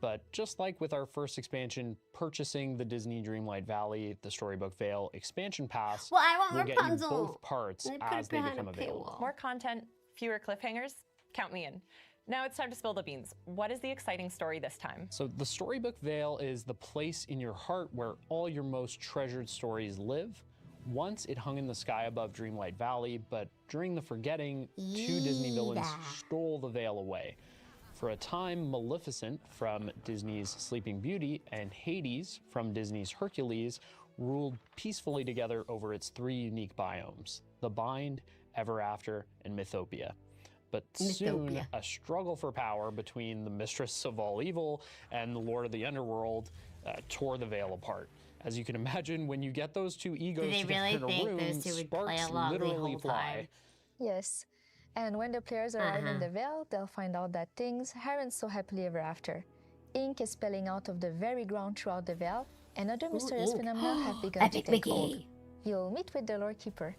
But just like with our first expansion, purchasing the Disney Dreamlight Valley, the Storybook Vale expansion pass Well, I want will get you Rapunzel. both parts And they put it as they behind become a available. paywall. More content, fewer cliffhangers? Count me in. Now it's time to spill the beans. What is the exciting story this time? So the Storybook Vale is the place in your heart where all your most treasured stories live. Once it hung in the sky above Dreamlight Valley, but during the forgetting, 2 Disney villains stole the veil away. For a time, Maleficent from Disney's Sleeping Beauty and Hades from Disney's Hercules ruled peacefully together over its 3 unique biomes, the Bind, Ever After, and Mythopia. But soon, Mythopia. a struggle for power between the Mistress of All Evil and the Lord of the Underworld tore the Vale apart. As you can imagine, when you get those two egos they together really in a think room, those two would play sparks along the literally whole fly. time? Yes. And when the players arrive in the Vale, they'll find out that things aren't so happily ever after. Ink is spilling out of the very ground throughout the Vale, and other mysterious ink. phenomena have begun to Epic take hold. Mickey. You'll meet with the Lord Keeper,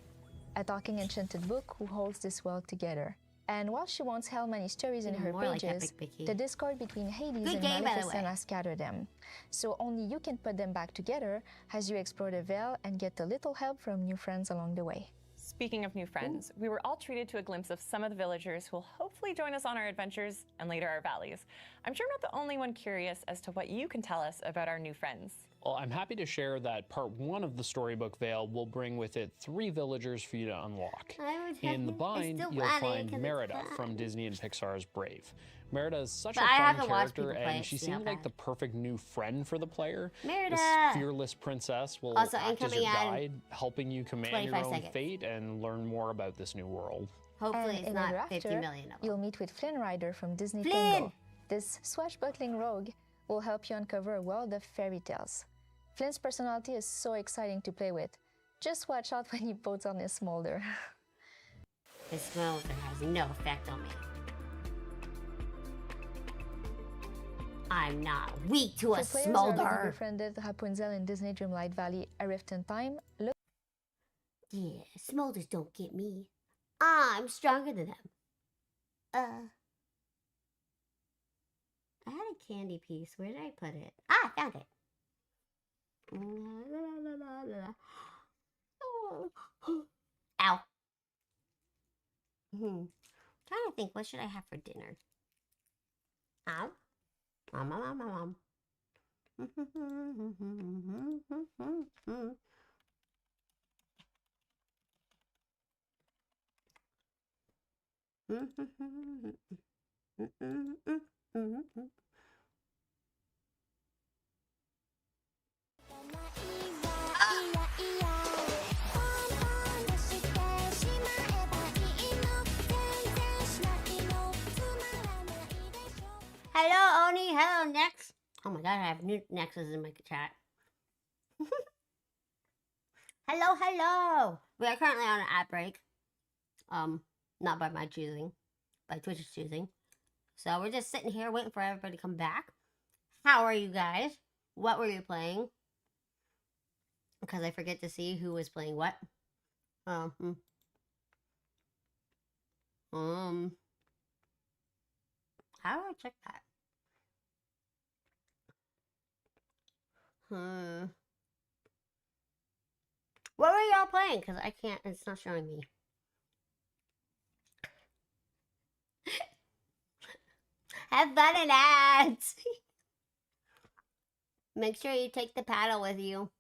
a talking enchanted book who holds this world together. And while she won't tell many stories in her More like pages, Epic Mickey. the discord between Hades Good and game, by the Maleficent way. has scattered them. So only you can put them back together as you explore the Vale and get a little help from new friends along the way. Speaking of new friends, we were all treated to a glimpse of some of the villagers who will hopefully join us on our adventures and later our valleys. I'm sure I'm not the only one curious as to what you can tell us about our new friends. Well, I'm happy to share that part 1 of the storybook Vale will bring with it 3 villagers for you to unlock. In the Bind, you'll find Merida from Disney and Pixar's Brave. Merida is such a fun character, and she seemed like the perfect new friend for the player. Merida! This fearless princess will Also act as your incoming ad, guide, helping you command your 25 own seconds. fate and learn more about this new world. Hopefully And it's in not Ever 50 After, million of them. you'll meet with Flynn Rider from Disney Flynn! Tango. This swashbuckling rogue will help you uncover a world of fairy tales. Flynn's personality is so exciting to play with. Just watch out when he puts on his smolder. His smolder has no effect on me. I'm not weak to a For players who have smolder. befriended Rapunzel in Disney Dreamlight Valley, A Rift in Time, look. Yeah, smolders don't get me. I'm stronger than them. I had a candy piece. Where did I put it? Ah, I found it. Ow. Trying to think, what should I have for dinner? Ow. Hello, Oni. Hello, Nex. Oh my god, I have new Nexes in my chat. Hello, hello. We are currently on an ad break. Not by my choosing, by Twitch's choosing. So we're just sitting here waiting for everybody to come back. How are you guys? What were you playing? Because I forget to see who was playing what. How do I check that? What were y'all playing? Because I can't, it's not showing me. Have fun in ads! Make sure you take the paddle with you.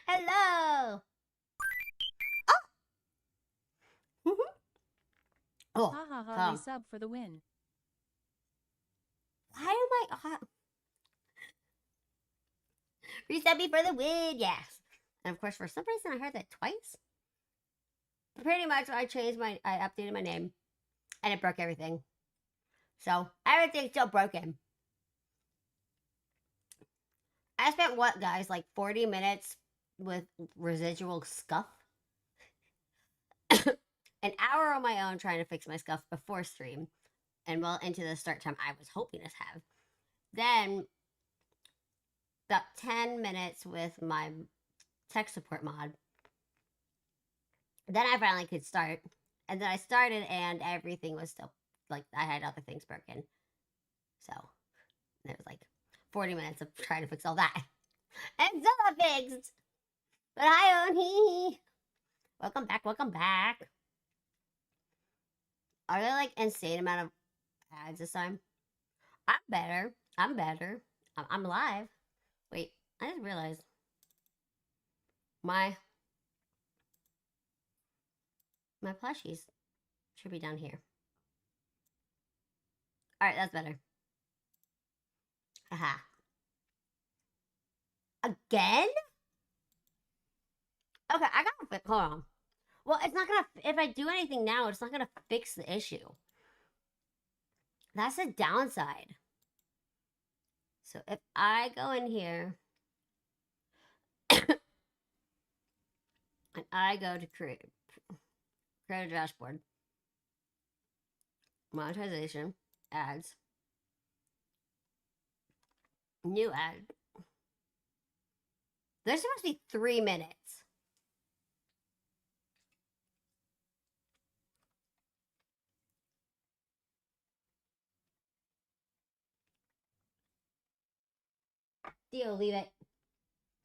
Hello! Oh! Ha ha ha, sub for the win. Why am I... Reset me for the win, yes! And of course, for some reason, I heard that twice. Pretty much, I updated my name. And it broke everything. So, everything's still broken. I spent what, guys? Like 40 minutes with residual scuff? An hour on my own trying to fix my scuff before stream. And well into the start time I was hoping to have. Then, about 10 minutes with my tech support mod. Then I finally could start. And then I started and everything was still, like, I had other things broken. So, it was like 40 minutes of trying to fix all that. And still not fixed! But hi, Oni! Welcome back, welcome back. Are there, like, insane amount of ads this time? I'm better. I'm better. I'm live. Wait, I just realized my plushies should be down here. Alright, that's better. Haha. Again? Okay, I gotta fix. Hold on. Well, it's not gonna. If I do anything now, it's not gonna fix the issue. That's the downside. So if I go in here and I go to create a dashboard, monetization, ads, new ad. There's supposed to be 3 minutes. Theo, leave it.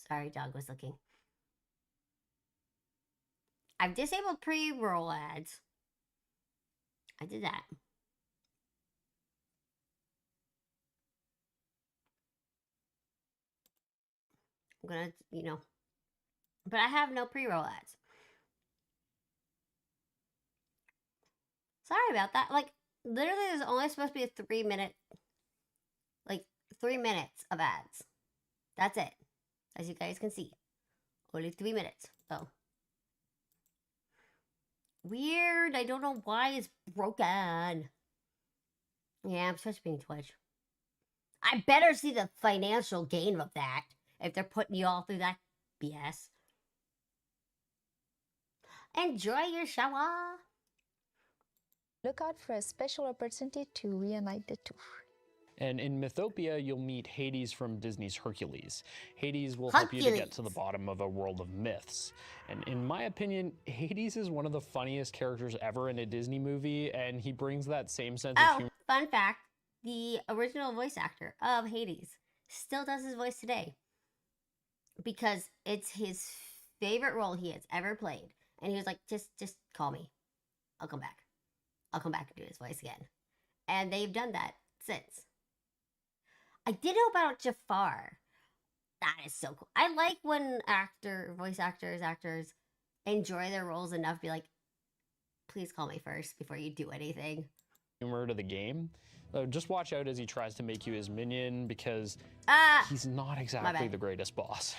Sorry, dog was looking. I've disabled pre-roll ads. I did that. I'm gonna, but I have no pre-roll ads. Sorry about that. Like, literally, there's only supposed to be a 3 minute, 3 minutes of ads. That's it. As you guys can see. Only 3 minutes. Oh. Weird. I don't know why it's broken. Yeah, I'm supposed to be in Twitch. I better see the financial gain of that. If they're putting you all through that BS. Enjoy your shower. Look out for a special opportunity to reunite the two. And in Mythopia, you'll meet Hades from Disney's Hercules. Hades will help you to get to the bottom of a world of myths. And in my opinion, Hades is one of the funniest characters ever in a Disney movie, and he brings that same sense of humor. Fun fact, the original voice actor of Hades still does his voice today. Because it's his favorite role he has ever played. And he was like, just call me. I'll come back. I'll come back and do his voice again. And they've done that since. I did know about Jafar. That is so cool. I like when voice actors enjoy their roles enough to be like, please call me first before you do anything. Humor to the game. Just watch out as he tries to make you his minion, because he's not exactly the greatest boss.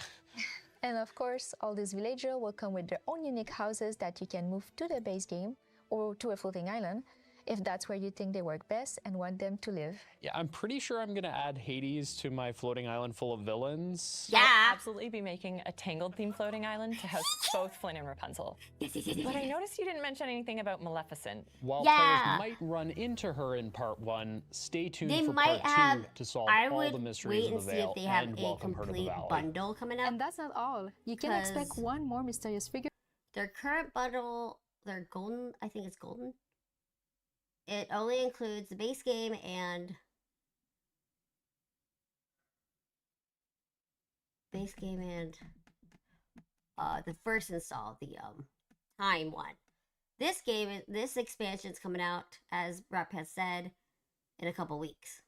And of course, all these villagers will come with their own unique houses that you can move to the base game or to a floating island, if that's where you think they work best and want them to live. Yeah, I'm pretty sure I'm gonna add Hades to my floating island full of villains. Yeah, I'll absolutely be making a Tangled themed floating island to house both Flynn and Rapunzel. But I noticed you didn't mention anything about Maleficent. While players might run into her in part 1, stay tuned for part 2 to solve all the mysteries of the Vale and welcome her to the Valley. Bundle coming up. And that's not all. You can expect one more mysterious figure. Their current bundle, their golden, I think it's golden. It only includes the base game and the first install, the time one. This expansion's coming out, as Rep has said, in a couple weeks.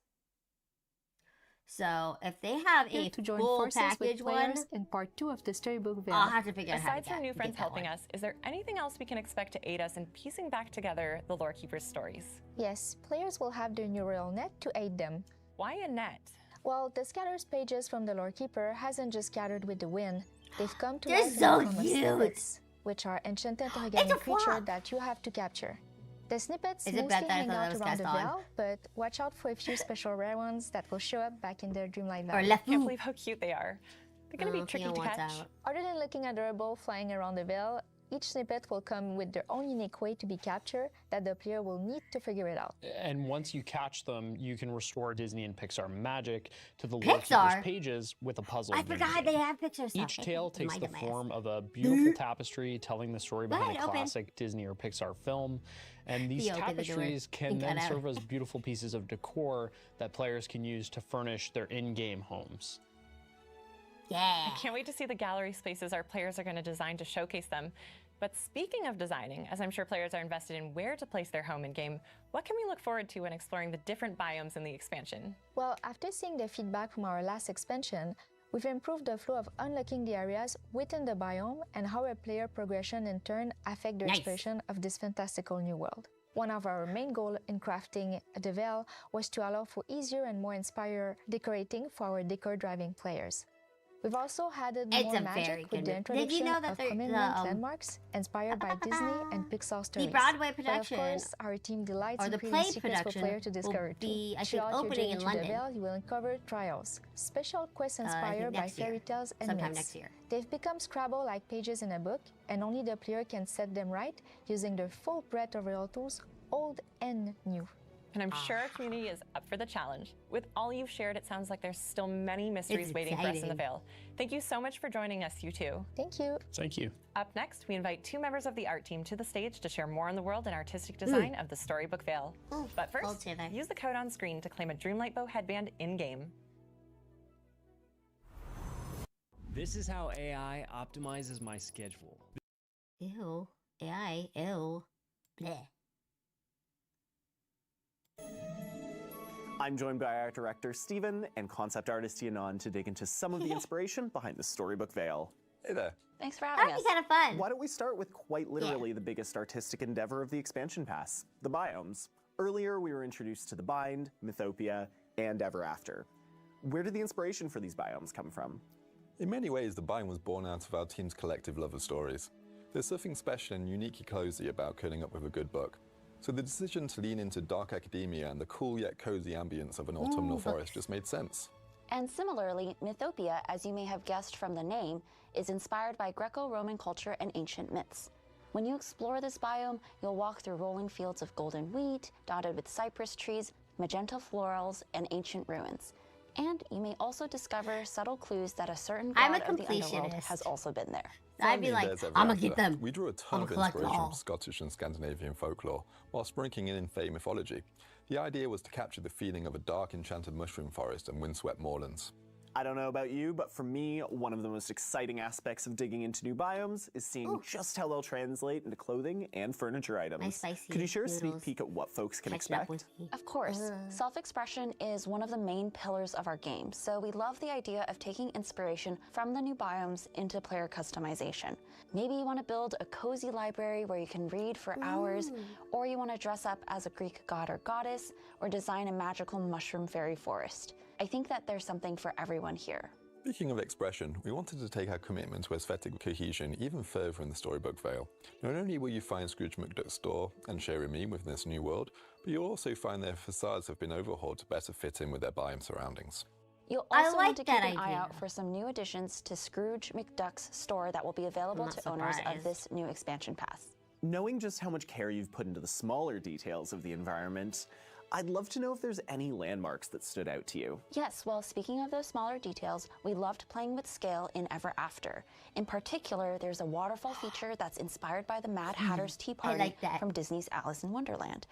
So if they have a full package one, in part 2 of the storybook Vale. I'll have to figure out how to Aside from new friends helping us, is there anything else we can expect to aid us in piecing back together the Lore Keeper's stories? Yes, players will have their new royal net to aid them. Why a net? Well, the scatters pages from the Lore Keeper hasn't just scattered with the wind. They've come to They're life so in the form of cute. snippets, which are enchanted organic creatures that you have to capture. The snippets mostly hang out around the Vale, but watch out for a few special rare ones that will show up back in their Dreamlight Valley. I can't believe how cute they are. They're gonna be tricky to catch. Other than looking adorable flying around the Vale, each snippet will come with their own unique way to be captured that the player will need to figure it out. And once you catch them, you can restore Disney and Pixar magic to the Lore Keeper's pages with a puzzle. I forgot they have pictures. Each tale takes the form of a beautiful tapestry telling the story behind a classic Disney or Pixar film. And these tapestries can then serve as beautiful pieces of decor that players can use to furnish their in-game homes. Yeah. I can't wait to see the gallery spaces our players are going to design to showcase them. But speaking of designing, as I'm sure players are invested in where to place their home in-game, what can we look forward to when exploring the different biomes in the expansion? Well, after seeing the feedback from our last expansion, we've improved the flow of unlocking the areas within the biome and how a player progression in turn affect the exploration of this fantastical new world. One of our main goals in crafting the Vale was to allow for easier and more inspired decorating for our decor-driving players. We've also added more magic with the introduction of commitment landmarks inspired by Disney and Pixar stories. The Broadway But production, of course, our team delights or in the creating play secrets for production, players to discover will too. be, I think, Throughout your opening journey in to London. the Vale, you will uncover trials, special quests I inspired think by next year. fairy tales and Sometime myths. next year. They've become Scrabble-like pages in a book, and only the player can set them right using the full breadth of real tools, old and new. And I'm sure our community is up for the challenge. With all you've shared, it sounds like there's still many mysteries waiting for us in the Vale. Thank you so much for joining us, you two. Thank you. Thank you. Up next, we invite two members of the art team to the stage to share more on the world and artistic design of the Storybook Vale. But first, use the code on screen to claim a Dreamlight Bow headband in-game. This is how AI optimizes my schedule. Ew. AI. Ew. Bleh. I'm joined by art director Steven and concept artist Yanon to dig into some of the inspiration behind the Storybook Vale. Hey there. Thanks for having us. That'd be kind of fun. Why don't we start with quite literally the biggest artistic endeavor of the expansion pass, the biomes. Earlier, we were introduced to the Bind, Mythopia, and Ever After. Where did the inspiration for these biomes come from? In many ways, the biome was born out of our team's collective love of stories. There's something special and uniquely cozy about curling up with a good book. So the decision to lean into dark academia and the cool yet cozy ambience of an autumnal forest just made sense. And similarly, Mythopia, as you may have guessed from the name, is inspired by Greco-Roman culture and ancient myths. When you explore this biome, you'll walk through rolling fields of golden wheat, dotted with cypress trees, magenta florals, and ancient ruins. And you may also discover subtle clues that a certain god of the underworld has also been there. I'd be like, I'm gonna get them. We drew a ton of inspiration from Scottish and Scandinavian folklore, while sprinkling in Fey mythology. The idea was to capture the feeling of a dark, enchanted mushroom forest and windswept moorlands. I don't know about you, but for me, one of the most exciting aspects of digging into new biomes is seeing just how they'll translate into clothing and furniture items. My spicy Could you share a sneak noodles peek at what folks can catching up expect? with me. Of course. Self-expression is one of the main pillars of our game, so we love the idea of taking inspiration from the new biomes into player customization. Maybe you want to build a cozy library where you can read for hours, or you want to dress up as a Greek god or goddess, or design a magical mushroom fairy forest. I think that there's something for everyone here. Speaking of expression, we wanted to take our commitment to aesthetic cohesion even further in the Storybook Vale. Not only will you find Scrooge McDuck's store and Sherry Me within this new world, but you'll also find their facades have been overhauled to better fit in with their biome surroundings. You'll also want to keep an eye out for some new additions to Scrooge McDuck's store that will be available to owners of this new expansion pass. Knowing just how much care you've put into the smaller details of the environment, I'd love to know if there's any landmarks that stood out to you. Yes, well, speaking of those smaller details, we loved playing with scale in Ever After. In particular, there's a waterfall feature that's inspired by the Mad Hatter's Tea Party from Disney's Alice in Wonderland.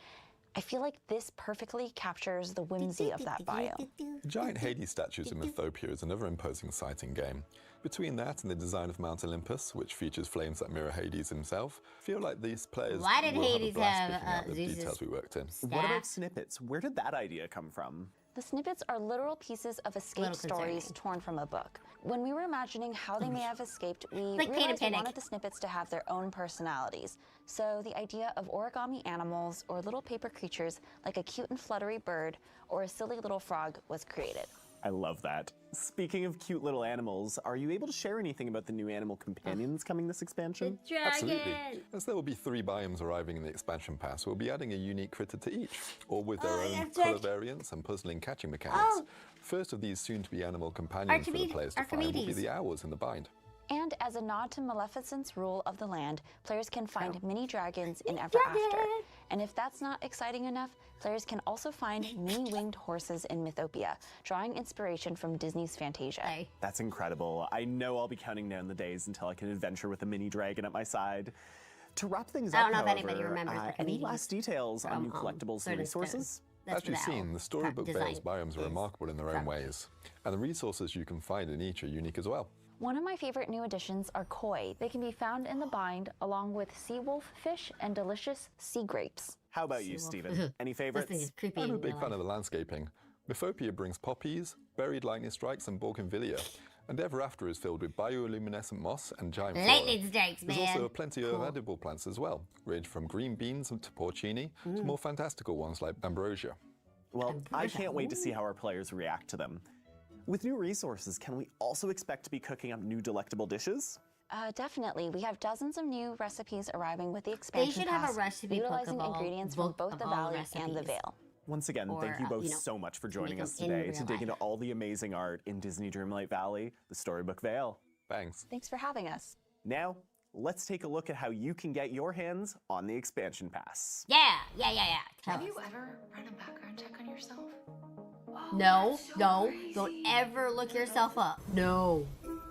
I feel like this perfectly captures the whimsy of that biome. The giant Hades statues in Mythopia is another imposing sight in game. Between that and the design of Mount Olympus, which features flames that mirror Hades himself, I feel like these players will have a blast picking out the details we worked in. What about snippets? Where did that idea come from? The snippets are literal pieces of escaped stories torn from a book. When we were imagining how they may have escaped, we realized we wanted the snippets to have their own personalities. So the idea of origami animals or little paper creatures like a cute and fluttery bird or a silly little frog was created. I love that. Speaking of cute little animals, are you able to share anything about the new animal companions coming this expansion? Absolutely. As there will be 3 biomes arriving in the expansion pass, we'll be adding a unique critter to each, all with their own colour variants and puzzling catching mechanics. First of these soon-to-be animal companions for the players to find will be the owls in the Bind. And as a nod to Maleficent's rule of the land, players can find mini dragons in Ever After. And if that's not exciting enough, players can also find mini winged horses in Mythopia, drawing inspiration from Disney's Fantasia. That's incredible. I know I'll be counting down the days until I can adventure with a mini dragon at my side. To wrap things up, I don't know if however, anybody remembers the any comedians last details on new from, collectibles and resources? As you've seen, the Storybook Vale's biomes are remarkable in their own ways, and the resources you can find in each are unique as well. One of my favorite new additions are koi. They can be found in the bind along with sea wolf fish and delicious sea grapes. How about you, Stephen? Any favorites? I'm a big fan of the landscaping. Mythopia brings poppies, buried lightning strikes, and bougainvillea. And Ever After is filled with bioluminescent moss and giant flora. Lightning strikes, man. There's also plenty of Cool. edible plants as well, ranging from green beans to porcini to more fantastical ones like ambrosia. Well, I can't wait to see how our players react to them. With new resources, can we also expect to be cooking up new delectable dishes? Definitely. We have dozens of new recipes arriving with the expansion should have a pass, recipe book utilizing of all- ingredients from book both of the all Valley and the recipes. Vale. Once again, Or, thank you both you know, so much for to joining make us them in today real to dig life. into all the amazing art in Disney Dreamlight Valley, the Storybook Vale. Thanks. Thanks for having us. Now, let's take a look at how you can get your hands on the expansion pass. Yeah. Tell Have us. you ever run a background check on yourself? No, don't ever look yourself up. No.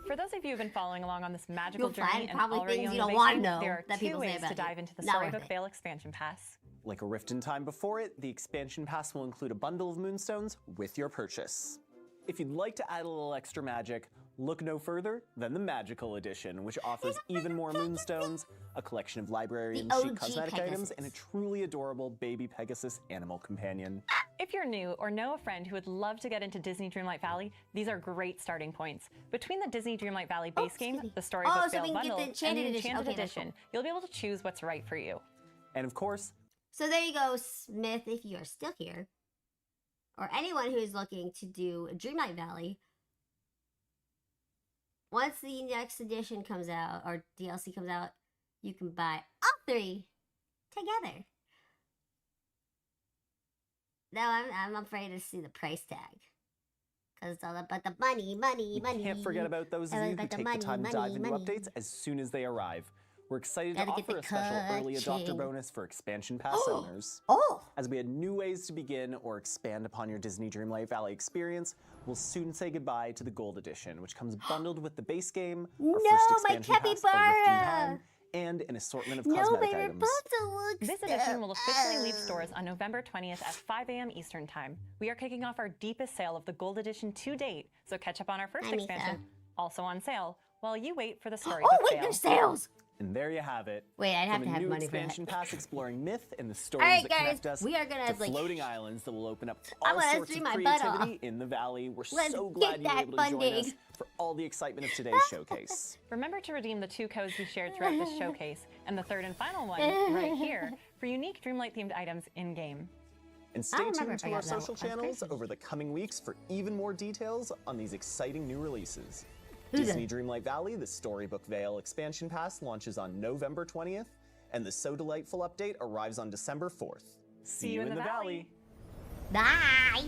For those of you who've been following along on this magical You'll journey find and probably already things own you the don't base wanna game, know there are that two people say ways about to you. dive into the Not worth Storybook it. Vale expansion pass. Like a Rift in Time before it, the expansion pass will include a bundle of moonstones with your purchase. If you'd like to add a little extra magic, look no further than the Magical Edition, which offers even more moonstones, a collection of library and The chic OG cosmetic Pegasus. items, and a truly adorable baby Pegasus animal companion. If you're new or know a friend who would love to get into Disney Dreamlight Valley, these are great starting points. Between the Disney Dreamlight Valley base game, the Storybook Oh, so Vale we can get the bundle, and Enchanted the Edition. Enchanted Okay, that's Edition, you'll be able to choose what's right for you. And of course, So there you go, Smith, if you are still here. Or anyone who is looking to do Dreamlight Valley. Once the next edition comes out, or DLC comes out, you can buy all three together. Now I'm afraid to see the price tag. Because it's all about the money. can't forget about those of All you who about take the time to dive into money. updates as soon as they arrive. We're excited to Gotta get offer the a special early adopter coaching. bonus for expansion pass owners. Oh! As we had new ways to begin or expand upon your Disney Dreamlight Valley experience, we'll soon say goodbye to the Gold Edition, which comes bundled with the base game, our No, first my expansion pass, A Rift in capybara! Time, and an assortment of No, cosmetic my items. Rapunzel looks This edition will officially leave stores on November 20th at 5 a.m. Eastern Time. We are kicking off our deepest sale of the Gold Edition to date, so catch up on our first Hi, Misa. expansion, also on sale, while you wait for the Storybook Oh, wait, Vale. there's sales! And there you have it. Wait, I'd have From to a have new money for that. expansion pass exploring myth and the stories Alright, that guys, connect us we are gonna, to like- floating islands that will open up I'm all gonna sorts of stream my butt creativity in the valley. We're Let's so get glad you were that able to join funding. us for all the excitement of today's showcase. Remember to redeem the 2 codes we shared throughout this showcase, and the third and final one right here, for unique Dreamlight-themed items in-game. And I stay don't remember tuned if I to our got that social one. channels over the coming weeks for even more details on these exciting new releases. Who's Disney it? Dreamlight Valley, the Storybook Vale expansion pass launches on November 20th, and the So Delightful update arrives on December 4th. See you in the valley. Bye!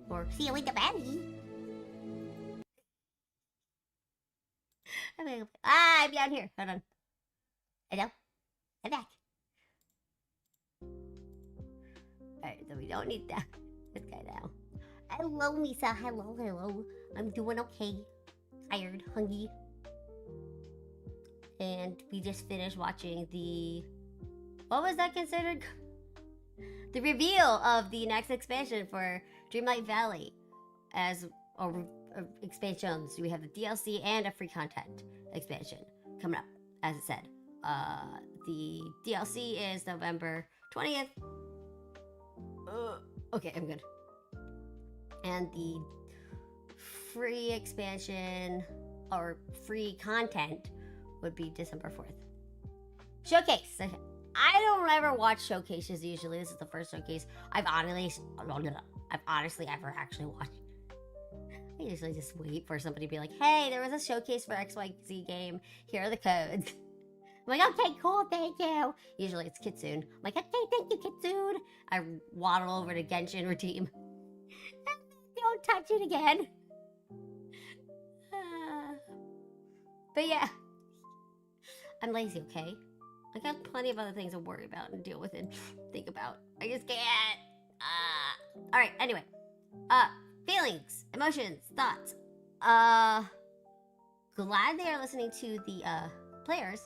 Or see you in the valley. I'm down here. Hold on. Hello? I'm back. Alright, so we don't need that. This guy now. Hello, Misa. Hello. I'm doing okay. Tired, hungry. And we just finished watching the... What was that considered? The reveal of the next expansion for Dreamlight Valley as expansions. We have the DLC and a free content expansion coming up, as it said. The DLC is November 20th. Okay, I'm good. And the free expansion or free content would be December 4th. Showcase. I don't ever watch showcases usually. This is the first showcase I've honestly ever actually watched. I usually just wait for somebody to be like, hey, there was a showcase for XYZ game. Here are the codes. I'm like, okay, cool, thank you. Usually it's Kitsune. I'm like, okay, thank you, Kitsune. I waddle over to Genshin Redeem. Don't touch it again. But yeah. I'm lazy, okay? I got plenty of other things to worry about and deal with and think about. I just can't. Alright, anyway. Feelings, emotions, thoughts. Glad they are listening to the players